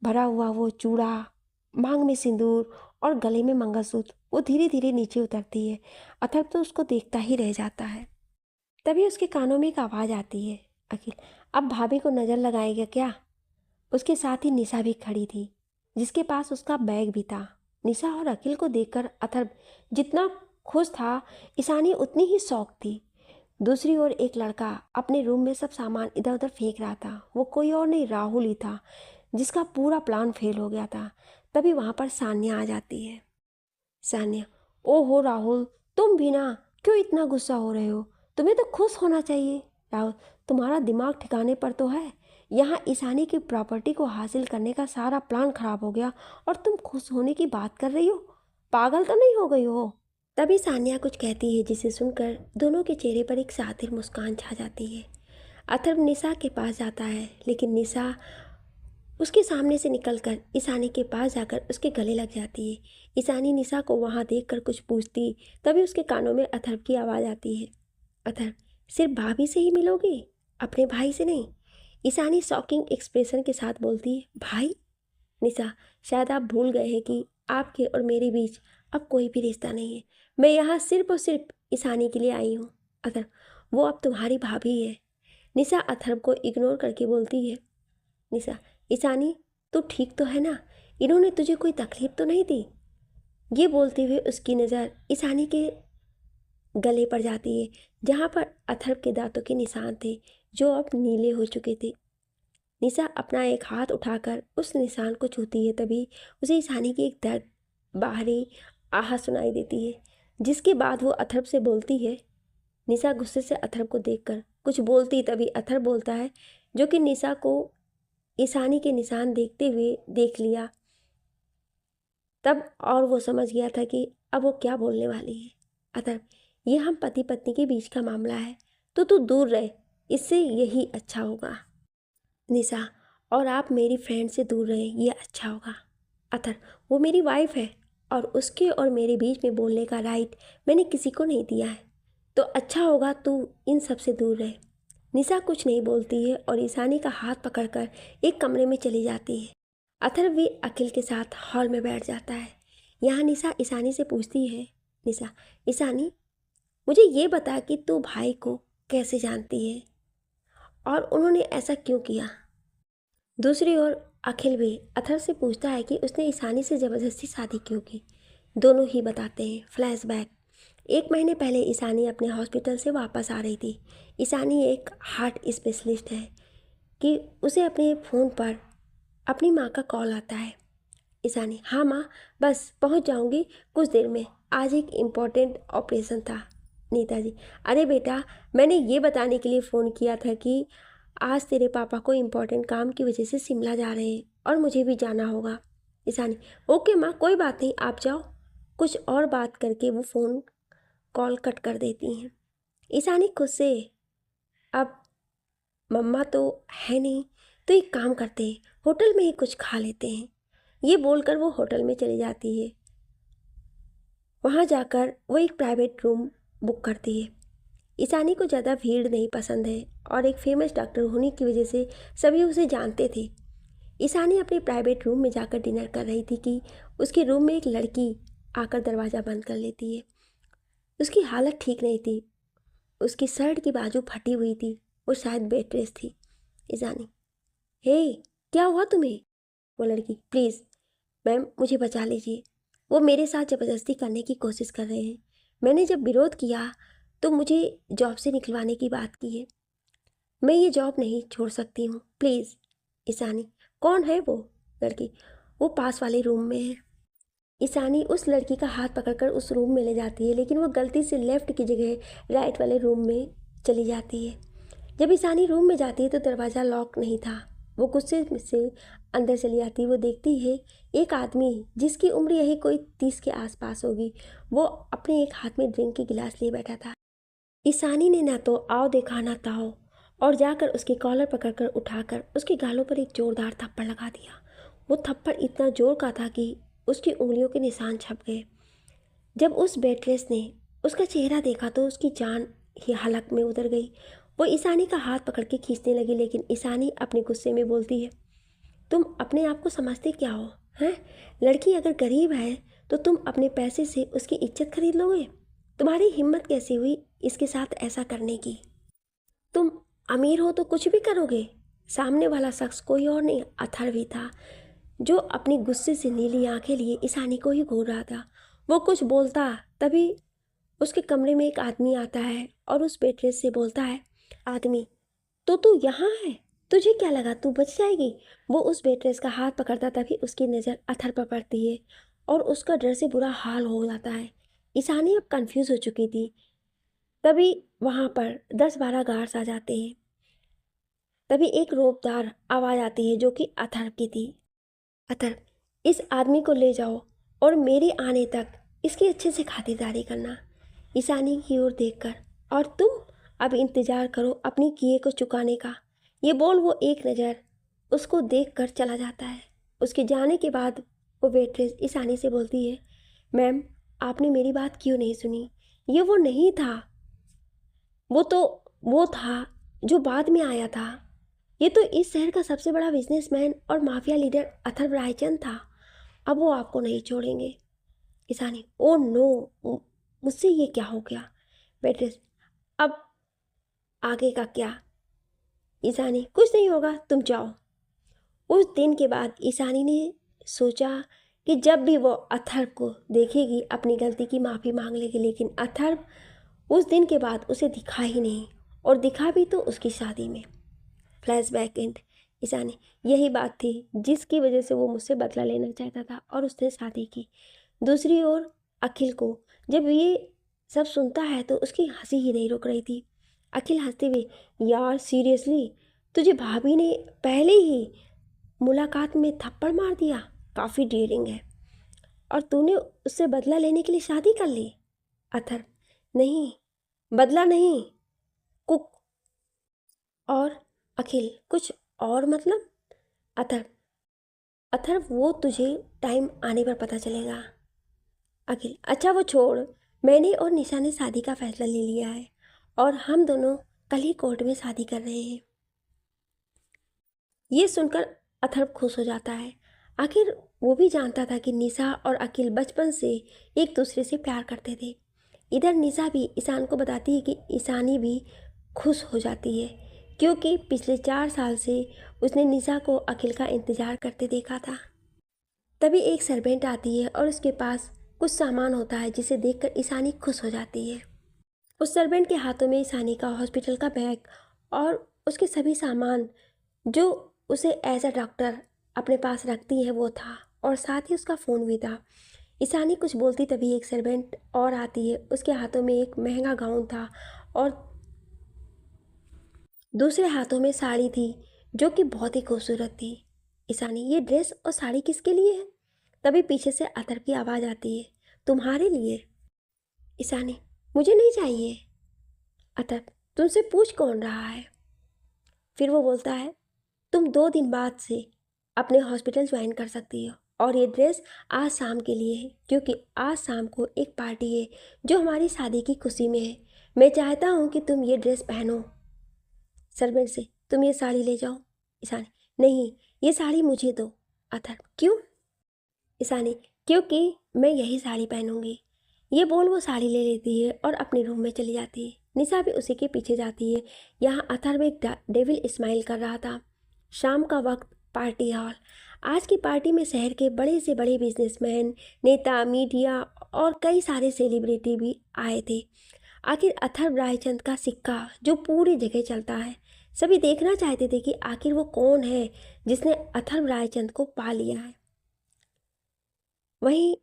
भरा हुआ वो चूड़ा, मांग में सिंदूर और गले में मंगलसूत्र, वो धीरे धीरे नीचे उतरती है। अथर्व तो उसको देखता ही रह जाता है। तभी उसके कानों में एक आवाज़ आती है, अखिल, अब भाभी को नज़र लगाएगा क्या? उसके साथ ही निशा भी खड़ी थी, जिसके पास उसका बैग भी था। निशा और अखिल को देखकर अथर्व जितना खुश था, ईशानी उतनी ही शौक थी। दूसरी ओर एक लड़का अपने रूम में सब सामान इधर उधर फेंक रहा था। वो कोई और नहीं, राहुल ही था, जिसका पूरा प्लान फेल हो गया था। तभी वहाँ पर सान्या आ जाती है। सान्या, ओहो राहुल, तुम भी ना, क्यों इतना गुस्सा हो रहे हो? तुम्हें तो खुश होना चाहिए। राहुल, तुम्हारा दिमाग ठिकाने पर तो है? यहाँ ईशानी की प्रॉपर्टी को हासिल करने का सारा प्लान खराब हो गया और तुम खुश होने की बात कर रही हो? पागल तो नहीं हो गई हो? तभी सान्या कुछ कहती है, जिसे सुनकर दोनों के चेहरे पर एक सातिर मुस्कान छा जाती है। अथर्व निशा के पास जाता है, लेकिन निशा उसके सामने से निकलकर ईशानी के पास जाकर उसके गले लग जाती है। ईशानी निशा को वहाँ देखकर कुछ पूछती, तभी उसके कानों में अथर्व की आवाज़ आती है, अथर्व, सिर्फ भाभी से ही मिलोगे, अपने भाई से नहीं? ईशानी शॉकिंग एक्सप्रेशन के साथ बोलती है, भाई? निशा, शायद आप भूल गए हैं कि आपके और मेरे बीच अब कोई भी रिश्ता नहीं है। मैं यहाँ सिर्फ और सिर्फ ईशानी के लिए आई हूँ। अथर्व, वो अब तुम्हारी भाभी है। निशा अथर्व को इग्नोर करके बोलती है, निशा, ईशानी तू ठीक तो है ना? इन्होंने तुझे कोई तकलीफ तो नहीं दी? ये बोलते हुए उसकी नज़र ईशानी के गले पर जाती है, जहाँ पर अथर्व के दांतों के निशान थे, जो अब नीले हो चुके थे। निशा अपना एक हाथ उठाकर उस निशान को छूती है, तभी उसे ईशानी की एक दर्द बाहरी आह सुनाई देती है, जिसके बाद वो अथर्व से बोलती है। निशा गुस्से से अथर्व को देखकर कुछ बोलती, तभी अथर्व बोलता है, जो कि निशा को ईशानी के निशान देखते हुए देख लिया तब, और वो समझ गया था कि अब वो क्या बोलने वाली है। अथर्व, ये हम पति पत्नी के बीच का मामला है, तो तू दूर रहे, इससे यही अच्छा होगा। निशा, और आप मेरी फ्रेंड से दूर रहें, ये अच्छा होगा। अथर्व, वो मेरी वाइफ है और उसके और मेरे बीच में बोलने का राइट मैंने किसी को नहीं दिया है। तो अच्छा होगा तू इन सब से दूर रहे। निशा कुछ नहीं बोलती है और ईशानी का हाथ पकड़कर एक कमरे में चली जाती है। अथर्व भी अखिल के साथ हॉल में बैठ जाता है। यहाँ निशा ईशानी से पूछती है, निशा, ईशानी मुझे ये बता कि तू भाई को कैसे जानती है और उन्होंने ऐसा क्यों किया। दूसरी ओर अखिल भी अथर्व से पूछता है कि उसने ईशानी से ज़बरदस्ती शादी क्यों की। दोनों ही बताते हैं। फ्लैशबैक, 1 महीने पहले ईशानी अपने हॉस्पिटल से वापस आ रही थी। ईशानी एक हार्ट स्पेशलिस्ट है कि उसे अपने फ़ोन पर अपनी माँ का कॉल आता है। ईशानी, हाँ माँ, बस पहुँच जाऊँगी कुछ देर में, आज एक इम्पॉर्टेंट ऑपरेशन था। नीता जी, अरे बेटा, मैंने ये बताने के लिए फ़ोन किया था कि आज तेरे पापा को इम्पोर्टेंट काम की वजह से शिमला जा रहे हैं और मुझे भी जाना होगा। ईशानी, ओके माँ, कोई बात नहीं, आप जाओ। कुछ और बात करके वो फ़ोन कॉल कट कर देती हैं। ईशानी खुद से, अब मम्मा तो है नहीं, तो एक काम करते हैं, होटल में ही कुछ खा लेते हैं। ये बोलकर वो होटल में चली जाती है। वहाँ जाकर वो एक प्राइवेट रूम बुक करती है। ईशानी को ज़्यादा भीड़ नहीं पसंद है और एक फेमस डॉक्टर होने की वजह से सभी उसे जानते थे। ईशानी अपने प्राइवेट रूम में जाकर डिनर कर रही थी कि उसके रूम में एक लड़की आकर दरवाज़ा बंद कर लेती है। उसकी हालत ठीक नहीं थी, उसकी शर्ट की बाजू फटी हुई थी और शायद बेड रेस्ट थी। ईशानी, हे, क्या हुआ तुम्हें? वो लड़की, प्लीज़ मैम, मुझे बचा लीजिए, वो मेरे साथ ज़बरदस्ती करने की कोशिश कर रहे हैं। मैंने जब विरोध किया तो मुझे जॉब से निकलवाने की बात की है। मैं ये जॉब नहीं छोड़ सकती हूँ, प्लीज़। ईशानी, कौन है वो लड़की? वो पास वाले रूम में है। ईशानी उस लड़की का हाथ पकड़कर उस रूम में ले जाती है, लेकिन वो गलती से लेफ़्ट की जगह राइट वाले रूम में चली जाती है। जब ईशानी रूम में जाती है तो दरवाज़ा लॉक नहीं था। वो गुस्से से अंदर चली आती है। वो देखती है एक आदमी जिसकी उम्र यही कोई 30 के आसपास होगी, वो अपने एक हाथ में ड्रिंक की गिलास लिए बैठा था। ईशानी ने ना तो आओ देखा ना ताओ और जाकर उसकी कॉलर पकड़कर उठाकर उसके गालों पर एक जोरदार थप्पड़ लगा दिया। वो थप्पड़ इतना जोर का था कि उसकी उंगलियों के निशान छप गए। जब उस वेट्रेस ने उसका चेहरा देखा तो उसकी जान ही हलक में उतर गई। वो ईशानी का हाथ पकड़ के खींचने लगी, लेकिन ईशानी अपने गुस्से में बोलती है, तुम अपने आप को समझते क्या हो, हैं? लड़की अगर गरीब है तो तुम अपने पैसे से उसकी इज्जत खरीद लोगे? तुम्हारी हिम्मत कैसे हुई इसके साथ ऐसा करने की? तुम अमीर हो तो कुछ भी करोगे। सामने वाला शख्स कोई और नहीं, अथर्व ही था, जो अपनी गुस्से से नीली आंखें लिए ईशानी को ही घूर रहा था। वो कुछ बोलता तभी उसके कमरे में एक आदमी आता है और उस वेट्रेस से बोलता है, आदमी, तो तू यहाँ है, तुझे क्या लगा तू बच जाएगी? वो उस वेट्रेस का हाथ पकड़ता तभी उसकी नज़र अथर्व पर पड़ती है और उसका डर से बुरा हाल हो जाता है। ईशानी अब कंफ्यूज हो चुकी थी। तभी वहाँ पर 10-12 गार्ड्स आ जाते हैं। तभी एक रोबदार आवाज़ आती है जो कि अथर्व की थी। अथर्व, इस आदमी को ले जाओ और मेरे आने तक इसकी अच्छे से खातिरदारी करना। ईशानी की ओर देखकर, और तुम अब इंतज़ार करो अपनी किए को चुकाने का। ये बोल वो एक नज़र उसको देख कर चला जाता है। उसके जाने के बाद वो वेट्रेस ईशानी से बोलती है, मैम, आपने मेरी बात क्यों नहीं सुनी? ये वो नहीं था, वो तो वो था जो बाद में आया था। ये तो इस शहर का सबसे बड़ा बिजनेसमैन और माफिया लीडर अथर्व रायचंद था। अब वो आपको नहीं छोड़ेंगे। ईशानी, ओ नो, मुझसे ये क्या हो गया? बेट्रेस, अब आगे का क्या? ईशानी, कुछ नहीं होगा, तुम जाओ। उस दिन के बाद ईशानी ने सोचा कि जब भी वो अथर्व को देखेगी अपनी गलती की माफ़ी मांग लेगी, लेकिन अथर्व उस दिन के बाद उसे दिखा ही नहीं, और दिखा भी तो उसकी शादी में। Flashback and. ईशानी, यही बात थी जिसकी वजह से वो मुझसे बदला लेना चाहता था और उसने शादी की। दूसरी ओर अखिल को जब ये सब सुनता है तो उसकी हंसी ही नहीं रुक रही थी। अखिल हंसते हुए, यार सीरियसली, तुझे भाभी ने पहले ही मुलाकात में थप्पड़ मार दिया? काफ़ी डेयरिंग है। और तूने उससे बदला लेने के लिए शादी कर ली? अथर्व, नहीं, बदला नहीं, कुक। और अखिल, कुछ और मतलब? अथर्व, अथर्व, वो तुझे टाइम आने पर पता चलेगा। अखिल, अच्छा वो छोड़, मैंने और निशा ने शादी का फैसला ले लिया है और हम दोनों कल ही कोर्ट में शादी कर रहे हैं। ये सुनकर अथर्व खुश हो जाता है। आखिर वो भी जानता था कि निशा और अखिल बचपन से एक दूसरे से प्यार करते थे। इधर निशा भी ईशान को बताती है कि ईशानी भी खुश हो जाती है क्योंकि पिछले 4 साल से उसने निशा को अखिल का इंतज़ार करते देखा था। तभी एक सर्वेंट आती है और उसके पास कुछ सामान होता है जिसे देखकर ईशानी खुश हो जाती है। उस सर्वेंट के हाथों में ईशानी का हॉस्पिटल का बैग और उसके सभी सामान जो उसे एज अ डॉक्टर अपने पास रखती है वो था, और साथ ही उसका फ़ोन भी था। ईशानी कुछ बोलती तभी एक सर्वेंट और आती है। उसके हाथों में एक महंगा गाउन था और दूसरे हाथों में साड़ी थी जो कि बहुत ही खूबसूरत थी। ईशानी, ये ड्रेस और साड़ी किसके लिए है? तभी पीछे से अतर की आवाज़ आती है, तुम्हारे लिए। ईशानी, मुझे नहीं चाहिए। अतर, तुमसे पूछ कौन रहा है? फिर वो बोलता है, तुम 2 दिन बाद से अपने हॉस्पिटल ज्वाइन कर सकती हो और ये ड्रेस आज शाम के लिए है क्योंकि आज शाम को एक पार्टी है जो हमारी शादी की खुशी में है। मैं चाहता हूँ कि तुम ये ड्रेस पहनो। सर्वेंट से, तुम ये साड़ी ले जाओ। ईशानी, नहीं, ये साड़ी मुझे दो। अथर, क्यों? ईशानी, क्योंकि मैं यही साड़ी पहनूंगी। ये बोल वो साड़ी ले लेती है और अपने रूम में चली जाती है। निशा भी उसी के पीछे जाती है। यहाँ अथर्व एक डेविल स्माइल कर रहा था। शाम का वक्त, पार्टी हॉल। आज की पार्टी में शहर के बड़े से बड़े बिजनेसमैन, नेता, मीडिया और कई सारे सेलिब्रिटी भी आए थे। आखिर अथर्व रायचंद का सिक्का जो पूरी जगह चलता है, सभी देखना चाहते थे कि आखिर वो कौन है जिसने अथर्व रायचंद को पा लिया है। वहीं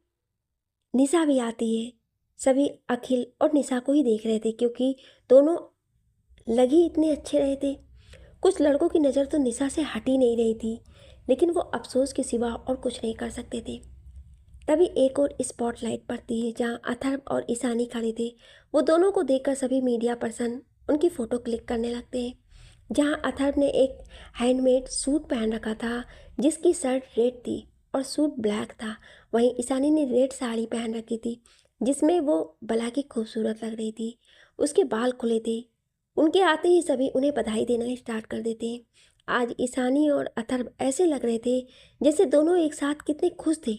निशा भी आती है। सभी अखिल और निशा को ही देख रहे थे क्योंकि दोनों लग ही इतने अच्छे रहे थे। कुछ लड़कों की नज़र तो निशा से हट ही नहीं रही थी, लेकिन वो अफसोस के सिवा और कुछ नहीं कर सकते थे। तभी एक और स्पॉटलाइट पड़ती है जहाँ अथर्व और ईशानी खड़े थे। वो दोनों को देखकर सभी मीडिया पर्सन उनकी फ़ोटो क्लिक करने लगते हैं। जहाँ अथर्व ने एक हैंडमेड सूट पहन रखा था जिसकी शर्ट रेड थी और सूट ब्लैक था। वहीं ईशानी ने रेड साड़ी पहन रखी थी जिसमें वो भला की खूबसूरत लग रही थी। उसके बाल खुले थे। उनके आते ही सभी उन्हें बधाई देना स्टार्ट कर देते हैं। आज ईशानी और अथर्व ऐसे लग रहे थे जैसे दोनों एक साथ कितने खुश थे।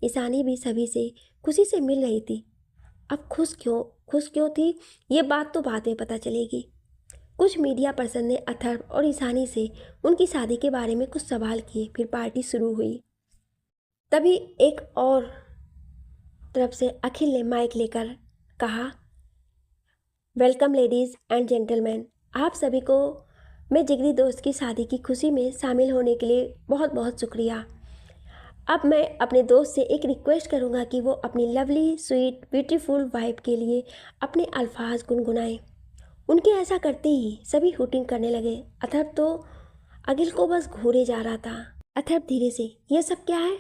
ईशानी भी सभी से खुशी से मिल रही थी। अब खुश क्यों थी ये बात तो बाद में पता चलेगी। कुछ मीडिया पर्सन ने अथर्व और ईशानी से उनकी शादी के बारे में कुछ सवाल किए। फिर पार्टी शुरू हुई। तभी एक और तरफ से अखिल ने माइक लेकर कहा, वेलकम लेडीज़ एंड जेंटलमैन, आप सभी को मैं जिगरी दोस्त की शादी की खुशी में शामिल होने के लिए बहुत बहुत शुक्रिया। अब मैं अपने दोस्त से एक रिक्वेस्ट करूंगा कि वो अपनी लवली स्वीट ब्यूटीफुल वाइफ के लिए अपने अल्फाज गुनगुनाएं। उनके ऐसा करते ही सभी हुटिंग करने लगे। अथर्व तो अखिल को बस घूरे जा रहा था। अथर्व धीरे से, यह सब क्या है?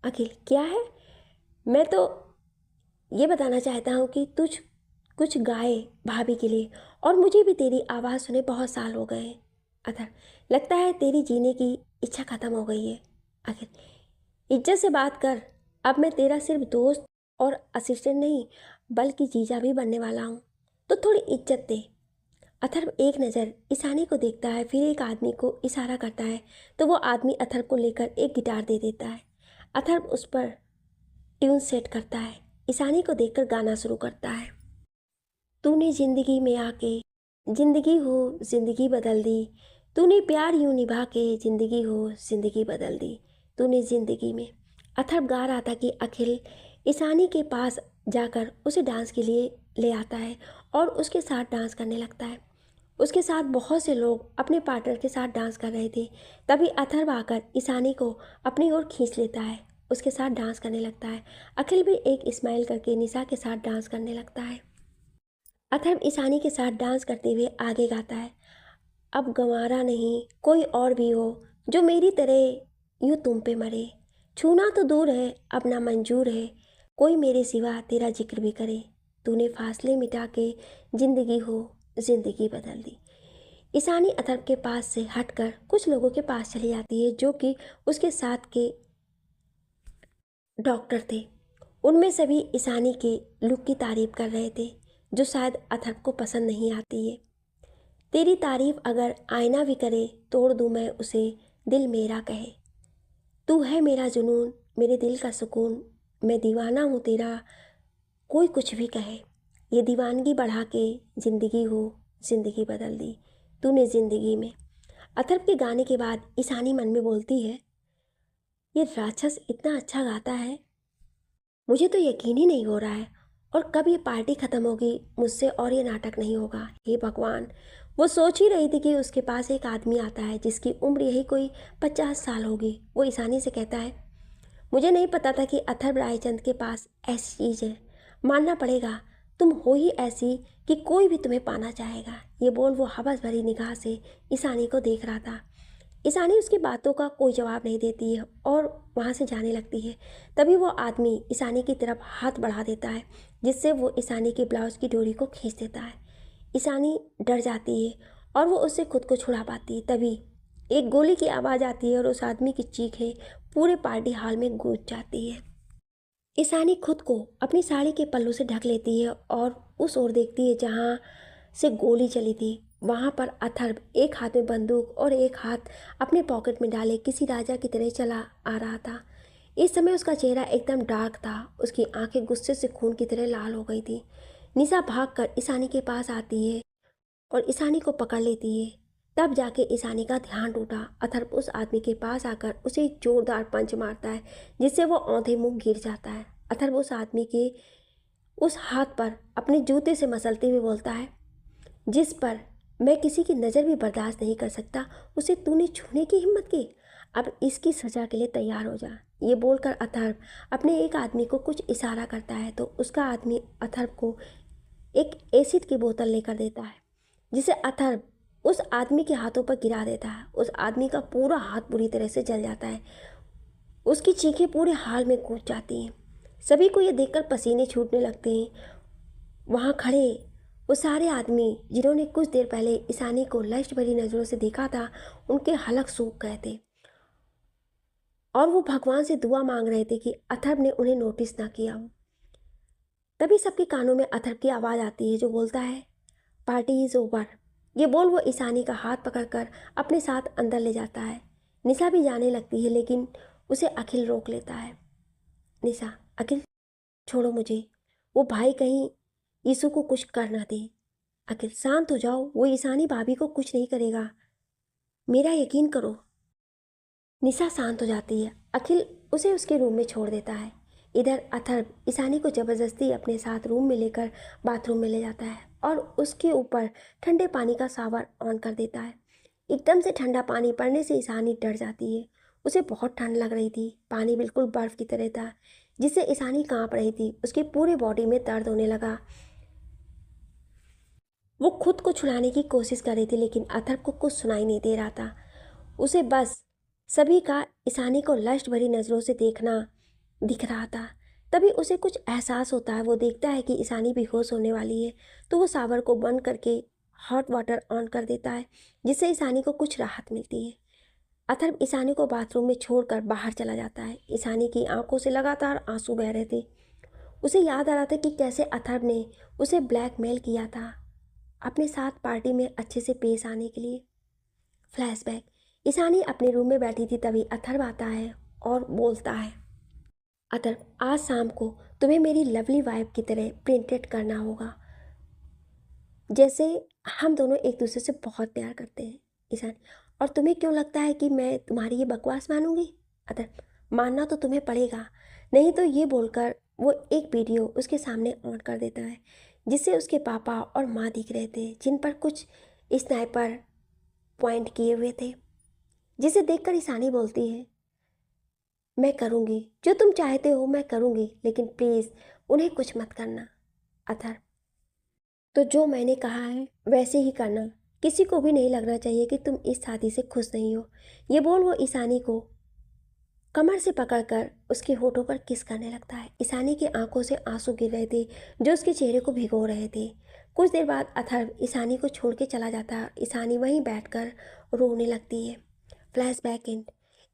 अखिल, क्या है? मैं तो ये बताना चाहता हूँ कि तुझ कुछ गाए भाभी के लिए, और मुझे भी तेरी आवाज़ सुने बहुत साल हो गए हैं। अथर्व, लगता है तेरी जीने की इच्छा ख़त्म हो गई है। अखिल, इज्जत से बात कर। अब मैं तेरा सिर्फ दोस्त और असिस्टेंट नहीं बल्कि जीजा भी बनने वाला हूँ, तो थोड़ी इज्जत दे। अथर्व एक नज़र ईशानी को देखता है, फिर एक आदमी को इशारा करता है तो वो आदमी अथर्व को लेकर एक गिटार दे देता है। अथर्व उस पर ट्यून सेट करता है। ईशानी को देखकर गाना शुरू करता है। तूने ज़िंदगी में आके ज़िंदगी हो ज़िंदगी बदल दी, तूने प्यार यूँ निभा के ज़िंदगी हो ज़िंदगी बदल दी, तूने ज़िंदगी में। अथर्व गा रहा था कि अखिल ईशानी के पास जाकर उसे डांस के लिए ले आता है और उसके साथ डांस करने लगता है। उसके साथ बहुत से लोग अपने पार्टनर के साथ डांस कर रहे थे। तभी अथर्व आकर ईशानी को अपनी ओर खींच लेता है, उसके साथ डांस करने लगता है। अखिल भी एक स्माइल करके निशा के साथ डांस करने लगता है। अथर्व ईशानी के साथ डांस करते हुए आगे गाता है, अब गंवारा नहीं कोई और भी हो जो मेरी तरह यूँ तुम पे मरे, छूना तो दूर है अब ना मंजूर है कोई मेरे सिवा तेरा जिक्र भी करे, तूने फासले मिटा के ज़िंदगी हो ज़िंदगी बदल दी। ईशानी अथर्व के पास से हटकर कुछ लोगों के पास चली जाती है जो कि उसके साथ के डॉक्टर थे। उनमें सभी ईशानी के लुक की तारीफ कर रहे थे, जो शायद अथर्व को पसंद नहीं आती है। तेरी तारीफ अगर आईना भी करे तोड़ दूँ मैं उसे, दिल मेरा कहे। तू है मेरा जुनून, मेरे दिल का सुकून, मैं दीवाना हूँ तेरा, कोई कुछ भी कहे। ये दीवानगी बढ़ा के जिंदगी हो, जिंदगी बदल दी तूने जिंदगी में। अथर्व के गाने के बाद ईशानी मन में बोलती है, ये राक्षस इतना अच्छा गाता है, मुझे तो यकीन ही नहीं हो रहा है। और कब ये पार्टी खत्म होगी मुझसे और ये नाटक नहीं होगा, हे भगवान। वो सोच ही रही थी कि उसके पास एक आदमी आता है जिसकी उम्र यही कोई 50 साल होगी। वो ईशानी से कहता है, मुझे नहीं पता था कि अथर्व रायचंद के पास ऐसी चीज़ है। मानना पड़ेगा, तुम हो ही ऐसी कि कोई भी तुम्हें पाना चाहेगा। ये बोल वो हवस भरी निगाह से ईशानी को देख रहा था। ईशानी उसकी बातों का कोई जवाब नहीं देती है और वहाँ से जाने लगती है। तभी वो आदमी ईशानी की तरफ हाथ बढ़ा देता है, जिससे वो ईशानी के ब्लाउज़ की डोरी को खींच देता है। ईशानी डर जाती है और वो उससे खुद को छुड़ा पाती है। तभी एक गोली की आवाज़ आती है और उस आदमी की चीखें पूरे पार्टी हॉल में गूंज जाती है। ईशानी खुद को अपनी साड़ी के पल्लू से ढक लेती है और उस ओर देखती है जहाँ से गोली चली थी। वहाँ पर अथर्व एक हाथ में बंदूक और एक हाथ अपने पॉकेट में डाले किसी राजा की तरह चला आ रहा था। इस समय उसका चेहरा एकदम डार्क था, उसकी आंखें गुस्से से खून की तरह लाल हो गई थी। निशा भागकर ईशानी के पास आती है और ईशानी को पकड़ लेती है। तब जाके ईशानी का ध्यान टूटा। अथर्व उस आदमी के पास आकर उसे एक जोरदार पंच मारता है, जिससे वो औंधे मुंह गिर जाता है। अथर्व उस आदमी के उस हाथ पर अपने जूते से मसलते हुए बोलता है, जिस पर मैं किसी की नज़र भी बर्दाश्त नहीं कर सकता, उसे तूने छूने की हिम्मत की। अब इसकी सज़ा के लिए तैयार हो जा। ये बोलकर अथर्व अपने एक आदमी को कुछ इशारा करता है तो उसका आदमी अथर्व को एक एसिड की बोतल लेकर देता है, जिसे अथर्व उस आदमी के हाथों पर गिरा देता है। उस आदमी का पूरा हाथ बुरी तरह से जल जाता है। उसकी चीखें पूरे हाल में गूंज जाती हैं। सभी को ये देखकर पसीने छूटने लगते हैं। वहाँ खड़े वो सारे आदमी जिन्होंने कुछ देर पहले ईशानी को लश्ट भरी नज़रों से देखा था, उनके हलक सूख गए थे और वो भगवान से दुआ मांग रहे थे कि अथर्व ने उन्हें नोटिस ना किया हो। तभी सबके कानों में अथर्व की आवाज़ आती है, जो बोलता है, पार्टी इज़ ओवर। ये बोल वो ईशानी का हाथ पकड़कर अपने साथ अंदर ले जाता है। निशा भी जाने लगती है, लेकिन उसे अखिल रोक लेता है। निशा, अखिल छोड़ो मुझे, वो भाई कहीं यीशु को कुछ कर ना दे। अखिल शांत हो जाओ, वो ईशानी भाभी को कुछ नहीं करेगा, मेरा यकीन करो। निशा शांत हो जाती है। अखिल उसे उसके रूम में छोड़ देता है। इधर अथर्व ईशानी को ज़बरदस्ती अपने साथ रूम में लेकर बाथरूम में ले जाता है और उसके ऊपर ठंडे पानी का शावर ऑन कर देता है। एकदम से ठंडा पानी पड़ने से ईशानी डर जाती है। उसे बहुत ठंड लग रही थी। पानी बिल्कुल बर्फ़ की तरह था, जिससे ईशानी कांप रही थी। उसकी पूरे बॉडी में दर्द होने लगा। वो खुद को छुड़ाने की कोशिश कर रही थी, लेकिन अथर्व को कुछ सुनाई नहीं दे रहा था। उसे बस सभी का ईशानी को लश्ट भरी नज़रों से देखना दिख रहा था। तभी उसे कुछ एहसास होता है। वो देखता है कि ईशानी बेहोश होने वाली है, तो वो शावर को बंद करके हॉट वाटर ऑन कर देता है, जिससे ईशानी को कुछ राहत मिलती है। अथर्व ईशानी को बाथरूम में छोड़कर बाहर चला जाता है। ईशानी की आंखों से लगातार आंसू बह रहे थे। उसे याद आ रहा था कि कैसे अथर्व ने उसे ब्लैकमेल किया था अपने साथ पार्टी में अच्छे से पेश आने के लिए। फ्लैशबैक। ईशानी अपने रूम में बैठी थी, तभी अथर्व आता है और बोलता है, अथर्व, आज शाम को तुम्हें मेरी लवली वाइफ की तरह प्रिंटेड करना होगा, जैसे हम दोनों एक दूसरे से बहुत प्यार करते हैं। ईशानी, और तुम्हें क्यों लगता है कि मैं तुम्हारी ये बकवास मानूंगी? अथर्व, मानना तो तुम्हें पड़ेगा, नहीं तो। ये बोलकर वो एक वीडियो उसके सामने ऑन कर देता है, जिससे उसके पापा और माँ दिख रहे थे, जिन पर कुछ स्नाइपर पॉइंट किए हुए थे। जिसे देखकर ईशानी बोलती है, मैं करूँगी जो तुम चाहते हो, मैं करूँगी, लेकिन प्लीज़ उन्हें कुछ मत करना। अथर्व, तो जो मैंने कहा है वैसे ही करना। किसी को भी नहीं लगना चाहिए कि तुम इस शादी से खुश नहीं हो। ये बोल वो ईशानी को कमर से पकड़कर उसके होठों पर किस करने लगता है। ईशानी की आंखों से आंसू गिर रहे थे, जो उसके चेहरे को भिगो रहे थे। कुछ देर बाद अथर्व ईशानी को छोड़ के चला जाता है। ईशानी वहीं बैठकर रोने लगती है। Flashback and.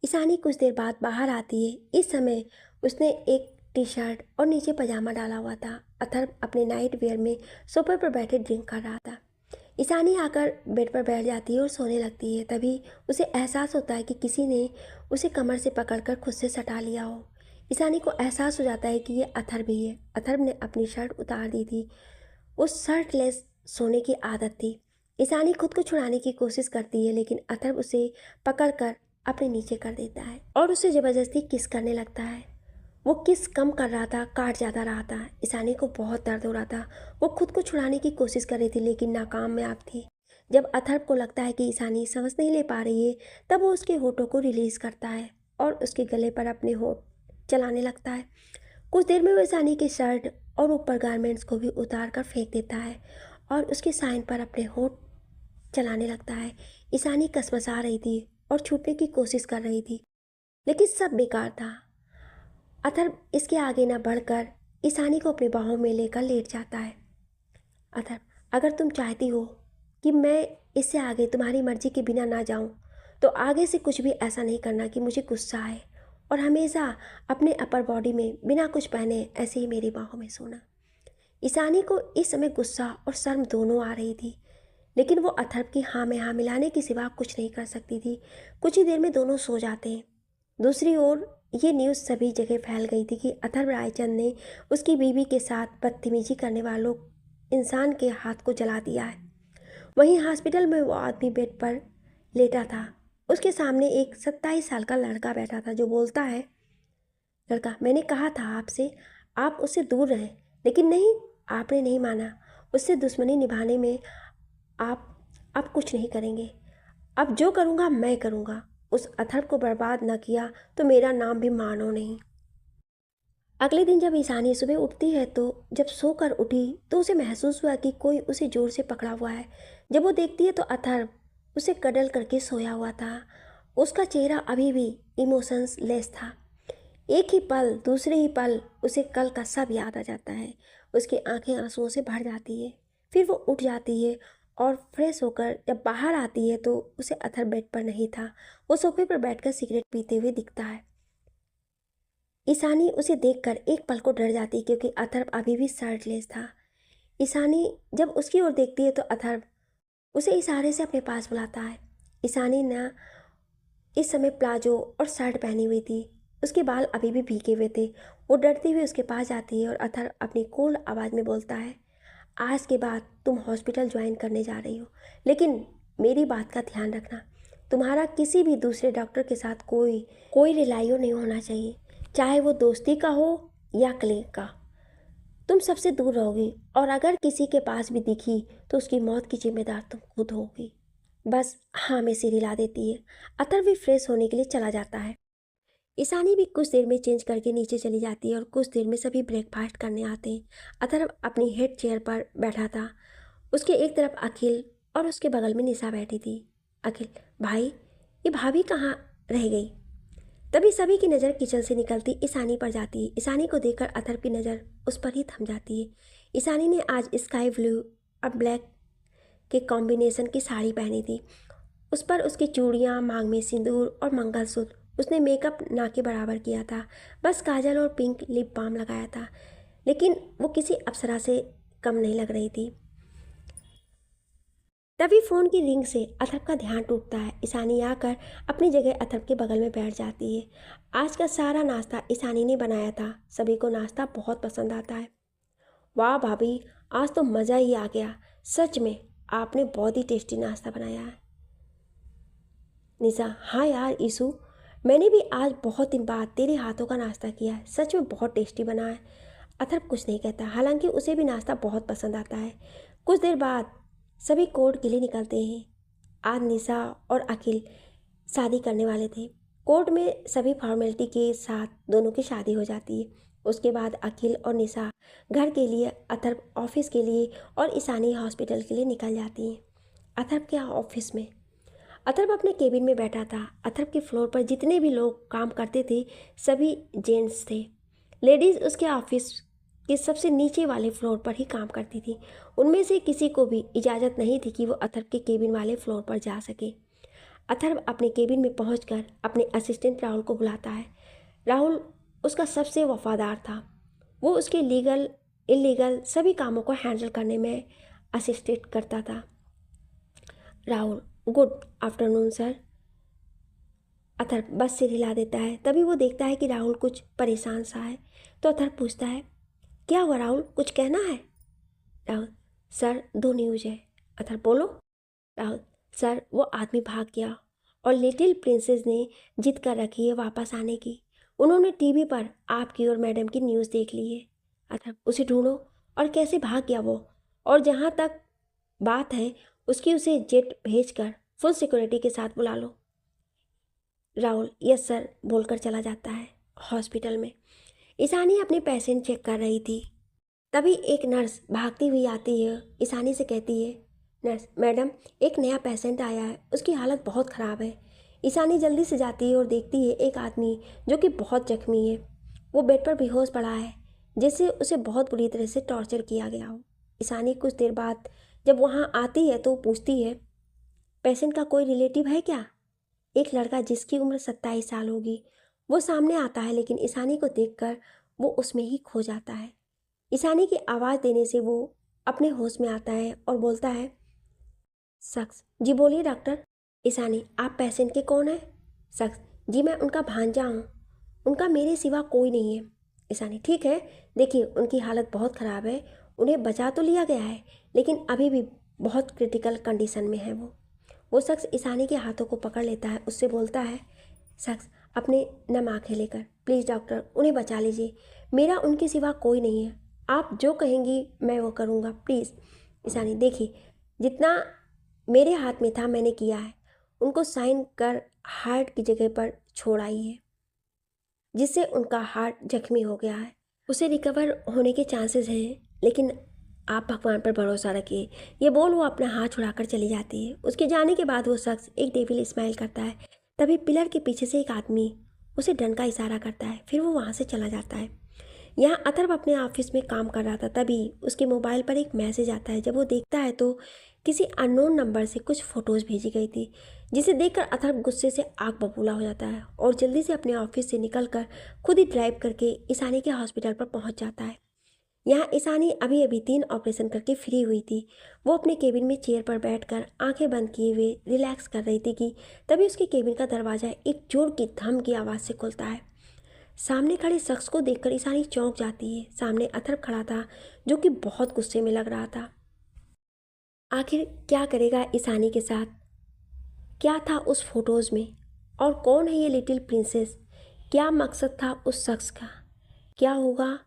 ईशानी कुछ देर बाद बाहर आती है। इस समय उसने एक टी शर्ट और नीचे पजामा डाला हुआ था। अथर्व अपने नाइट वेयर में सोफे पर बैठे ड्रिंक कर रहा था। ईशानी आकर बेड पर बैठ जाती है और सोने लगती है। तभी उसे एहसास होता है कि किसी ने उसे कमर से पकड़कर खुद से सटा लिया हो। ईशानी को एहसास हो जाता है कि ये अथर्व ही है। अथर्व ने अपनी शर्ट उतार दी थी। उस शर्टलेस सोने की आदत थी। ईशानी खुद को छुड़ाने की कोशिश करती है, लेकिन अथर्व उसे पकड़कर अपने नीचे कर देता है और उसे ज़बरदस्ती किस करने लगता है। वो किस कम कर रहा था, काट ज़्यादा रहा था। ईशानी को बहुत दर्द हो रहा था। वो खुद को छुड़ाने की कोशिश कर रही थी, लेकिन नाकामयाब थी। जब अथर्व को लगता है कि ईशानी सांस नहीं ले पा रही है, तब वो उसके होठों को रिलीज़ करता है और उसके गले पर अपने होठ चलाने लगता है। कुछ देर में वो ईशानी की शर्ट और ऊपर गारमेंट्स को भी उतार कर फेंक देता है और उसके साइन पर अपने होठ चलाने लगता है। ईशानी कसमसा रही थी और छूटने की कोशिश कर रही थी, लेकिन सब बेकार था। अथर्व इसके आगे न बढ़कर ईशानी को अपनी बाहों में लेकर लेट जाता है। अथर्व, अगर तुम चाहती हो कि मैं इससे आगे तुम्हारी मर्जी के बिना ना जाऊं, तो आगे से कुछ भी ऐसा नहीं करना कि मुझे गुस्सा आए और हमेशा अपने अपर बॉडी में बिना कुछ पहने ऐसे ही मेरी बाहों में सोना। ईशानी को इस समय गुस्सा और शर्म दोनों आ रही थी, लेकिन वो अथर्व की हाँ में हाँ मिलाने के सिवा कुछ नहीं कर सकती थी। कुछ ही देर में दोनों सो जाते हैं। दूसरी ओर ये न्यूज़ सभी जगह फैल गई थी कि अथर्व रायचंद ने उसकी बीवी के साथ बदतमीजी करने वालों इंसान के हाथ को जला दिया है। वहीं हॉस्पिटल में वो आदमी बेड पर लेटा था। उसके सामने एक 27 साल का लड़का बैठा था जो बोलता है, लड़का, मैंने कहा था आपसे, आप उससे दूर रहें, लेकिन नहीं, आपने नहीं माना। उससे दुश्मनी निभाने में आप कुछ नहीं करेंगे। अब जो करूँगा मैं करूँगा। उस अथर्व को बर्बाद न किया तो मेरा नाम भी मानो नहीं। अगले दिन जब ईशानी सुबह उठती है तो जब सोकर उठी तो उसे महसूस हुआ कि कोई उसे जोर से पकड़ा हुआ है। जब वो देखती है तो अथर्व उसे कडल करके सोया हुआ था। उसका चेहरा अभी भी इमोशंस लेस था। एक ही पल, दूसरे ही पल उसे कल का सब याद आ जाता है। उसकी आंखें आंसुओं से भर जाती है। फिर वो उठ जाती है और फ्रेश होकर जब बाहर आती है तो उसे अथर्व बेड पर नहीं था। वो सोफे पर बैठकर सिगरेट पीते हुए दिखता है। ईशानी उसे देखकर एक पल को डर जाती है, क्योंकि अथर्व अभी भी शर्टलेस था। ईशानी जब उसकी ओर देखती है तो अथर्व उसे इशारे से अपने पास बुलाता है। ईशानी ने इस समय प्लाजो और शर्ट पहनी हुई थी। उसके बाल अभी भी भीगे हुए थे। वो डरते हुए उसके पास जाती है और अथर्व अपनी कोल्ड आवाज़ में बोलता है, आज के बाद तुम हॉस्पिटल ज्वाइन करने जा रही हो, लेकिन मेरी बात का ध्यान रखना, तुम्हारा किसी भी दूसरे डॉक्टर के साथ कोई रिलायो नहीं होना चाहिए, चाहे वो दोस्ती का हो या क्लिनिक का। तुम सबसे दूर रहोगी और अगर किसी के पास भी दिखी तो उसकी मौत की जिम्मेदार तुम खुद होगी। बस हाँ में सिर हिला देती है। अथर्व भी फ्रेश होने के लिए चला जाता है। ईशानी भी कुछ देर में चेंज करके नीचे चली जाती है और कुछ देर में सभी ब्रेकफास्ट करने आते हैं। अथर्व अपनी हेड चेयर पर बैठा था। उसके एक तरफ अखिल और उसके बगल में निशा बैठी थी। अखिल, भाई, ये भाभी कहाँ रह गई? तभी सभी की नज़र किचन से निकलती ईशानी पर जाती है। ईशानी को देखकर अथर्व की नज़र उस पर ही थम जाती है। ईशानी ने आज स्काई ब्लू और ब्लैक के कॉम्बिनेशन की साड़ी पहनी थी। उस पर उसकी चूड़ियाँ, मांग में सिंदूर और मंगलसूत्र। उसने मेकअप ना के बराबर किया था, बस काजल और पिंक लिप बाम लगाया था, लेकिन वो किसी अप्सरा से कम नहीं लग रही थी। तभी फ़ोन की रिंग से अथर्व का ध्यान टूटता है। ईशानी आकर अपनी जगह अथर्व के बगल में बैठ जाती है। आज का सारा नाश्ता ईशानी ने बनाया था। सभी को नाश्ता बहुत पसंद आता है। वाह भाभी, आज तो मज़ा ही आ गया, सच में आपने बहुत ही टेस्टी नाश्ता बनाया है। निशा, हाँ यार ईशु, मैंने भी आज बहुत दिन बाद तेरे हाथों का नाश्ता किया है, सच में बहुत टेस्टी बना है। अथर्व कुछ नहीं कहता, हालांकि उसे भी नाश्ता बहुत पसंद आता है। कुछ देर बाद सभी कोर्ट के लिए निकलते हैं। आज निशा और अखिल शादी करने वाले थे। कोर्ट में सभी फॉर्मेलिटी के साथ दोनों की शादी हो जाती है। उसके बाद अखिल और निशा घर के लिए, अथर्व ऑफिस के लिए और ईशानी हॉस्पिटल के लिए निकल जाती हैं। अथर्व के ऑफिस में अथर्व अपने केबिन में बैठा था। अथर्व के फ्लोर पर जितने भी लोग काम करते थे सभी जेंट्स थे। लेडीज़ उसके ऑफिस के सबसे नीचे वाले फ्लोर पर ही काम करती थी। उनमें से किसी को भी इजाज़त नहीं थी कि वो अथर्व के केबिन वाले फ्लोर पर जा सके। अथर्व अपने केबिन में पहुंचकर अपने असिस्टेंट राहुल को बुलाता है। राहुल उसका सबसे वफादार था। वो उसके लीगल इलीगल सभी कामों को हैंडल करने में असिस्टेड करता था। Rahul, good afternoon sir. अथर बस से हिला देता है। तभी वो देखता है कि राहुल कुछ परेशान सा है, तो अथर पूछता है, क्या हुआ राहुल, कुछ कहना है? राहुल, सर 2 न्यूज़ है। अथर, बोलो। राहुल, सर वो आदमी भाग गया और लिटिल प्रिंसेस ने जिद कर रखी है वापस आने की। उन्होंने टीवी पर आपकी और मैडम की न्यूज़ देख ली है। अथर, उसे ढूंढो। और कैसे भाग गया वो? और जहाँ तक बात है उसकी, उसे जेट भेजकर फुल सिक्योरिटी के साथ बुला लो। राहुल, यस सर बोलकर चला जाता है। हॉस्पिटल में ईशानी अपने पेशेंट चेक कर रही थी। तभी एक नर्स भागती हुई आती है, ईशानी से कहती है, नर्स मैडम एक नया पेशेंट आया है, उसकी हालत बहुत ख़राब है। ईशानी जल्दी से जाती है और देखती है एक आदमी जो कि बहुत जख्मी है। वो बेड पर बेहोश पड़ा है, जैसे उसे बहुत बुरी तरह से टॉर्चर किया गया हो। ईशानी कुछ देर बाद जब वहाँ आती है तो पूछती है, पेशेंट का कोई रिलेटिव है क्या? एक लड़का जिसकी उम्र 27 साल होगी वो सामने आता है, लेकिन ईशानी को देखकर वो उसमें ही खो जाता है। ईशानी की आवाज़ देने से वो अपने होश में आता है और बोलता है, शख्स, जी बोलिए डॉक्टर। ईशानी, आप पेशेंट के कौन हैं? शख्स, जी मैं उनका भांजा हूँ, उनका मेरे सिवा कोई नहीं है। ईशानी, ठीक है, देखिए उनकी हालत बहुत ख़राब है, उन्हें बचा तो लिया गया है लेकिन अभी भी बहुत क्रिटिकल कंडीशन में है वो शख्स ईशानी के हाथों को पकड़ लेता है, उससे बोलता है, शख्स अपने नम आँखें लेकर, प्लीज़ डॉक्टर उन्हें बचा लीजिए, मेरा उनके सिवा कोई नहीं है, आप जो कहेंगी मैं वो करूँगा, प्लीज़। ईशानी, देखिए जितना मेरे हाथ में था मैंने किया है, उनको साइन कर हार्ट की जगह पर छोड़ आई है, जिससे उनका हार्ट जख्मी हो गया है, उसे रिकवर होने के चांसेस हैं, लेकिन आप भगवान पर भरोसा रखिए। ये बोल वो अपना हाथ छुड़ाकर चली जाती है। उसके जाने के बाद वो शख्स एक डेविल स्माइल करता है। तभी पिलर के पीछे से एक आदमी उसे डंड का इशारा करता है, फिर वो वहाँ से चला जाता है। यहाँ अथर्व अपने ऑफिस में काम कर रहा था, तभी उसके मोबाइल पर एक मैसेज आता है। जब वो देखता है तो किसी अननोन नंबर से कुछ फ़ोटोज़ भेजी गई थी, जिसे देखकर अथर्व गुस्से से आग बबूला हो जाता है और जल्दी से अपने ऑफिस से निकलकर खुद ही ड्राइव करके ईशानी के हॉस्पिटल पर पहुंच जाता है। यहाँ ईशानी अभी अभी 3 ऑपरेशन करके फ्री हुई थी। वो अपने केबिन में चेयर पर बैठकर आंखें बंद किए हुए रिलैक्स कर रही थी कि तभी उसके केबिन का दरवाज़ा एक जोर की धम की आवाज़ से खुलता है। सामने खड़े शख्स को देखकर ईशानी चौंक जाती है। सामने अथर्व खड़ा था, जो कि बहुत गुस्से में लग रहा था। आखिर क्या करेगा ईशानी के साथ? क्या था उस फोटोज़ में? और कौन है ये लिटिल प्रिंसेस? क्या मकसद था उस शख्स का? क्या होगा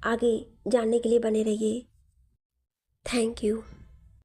आगे जानने के लिए बने रहिए। Thank you.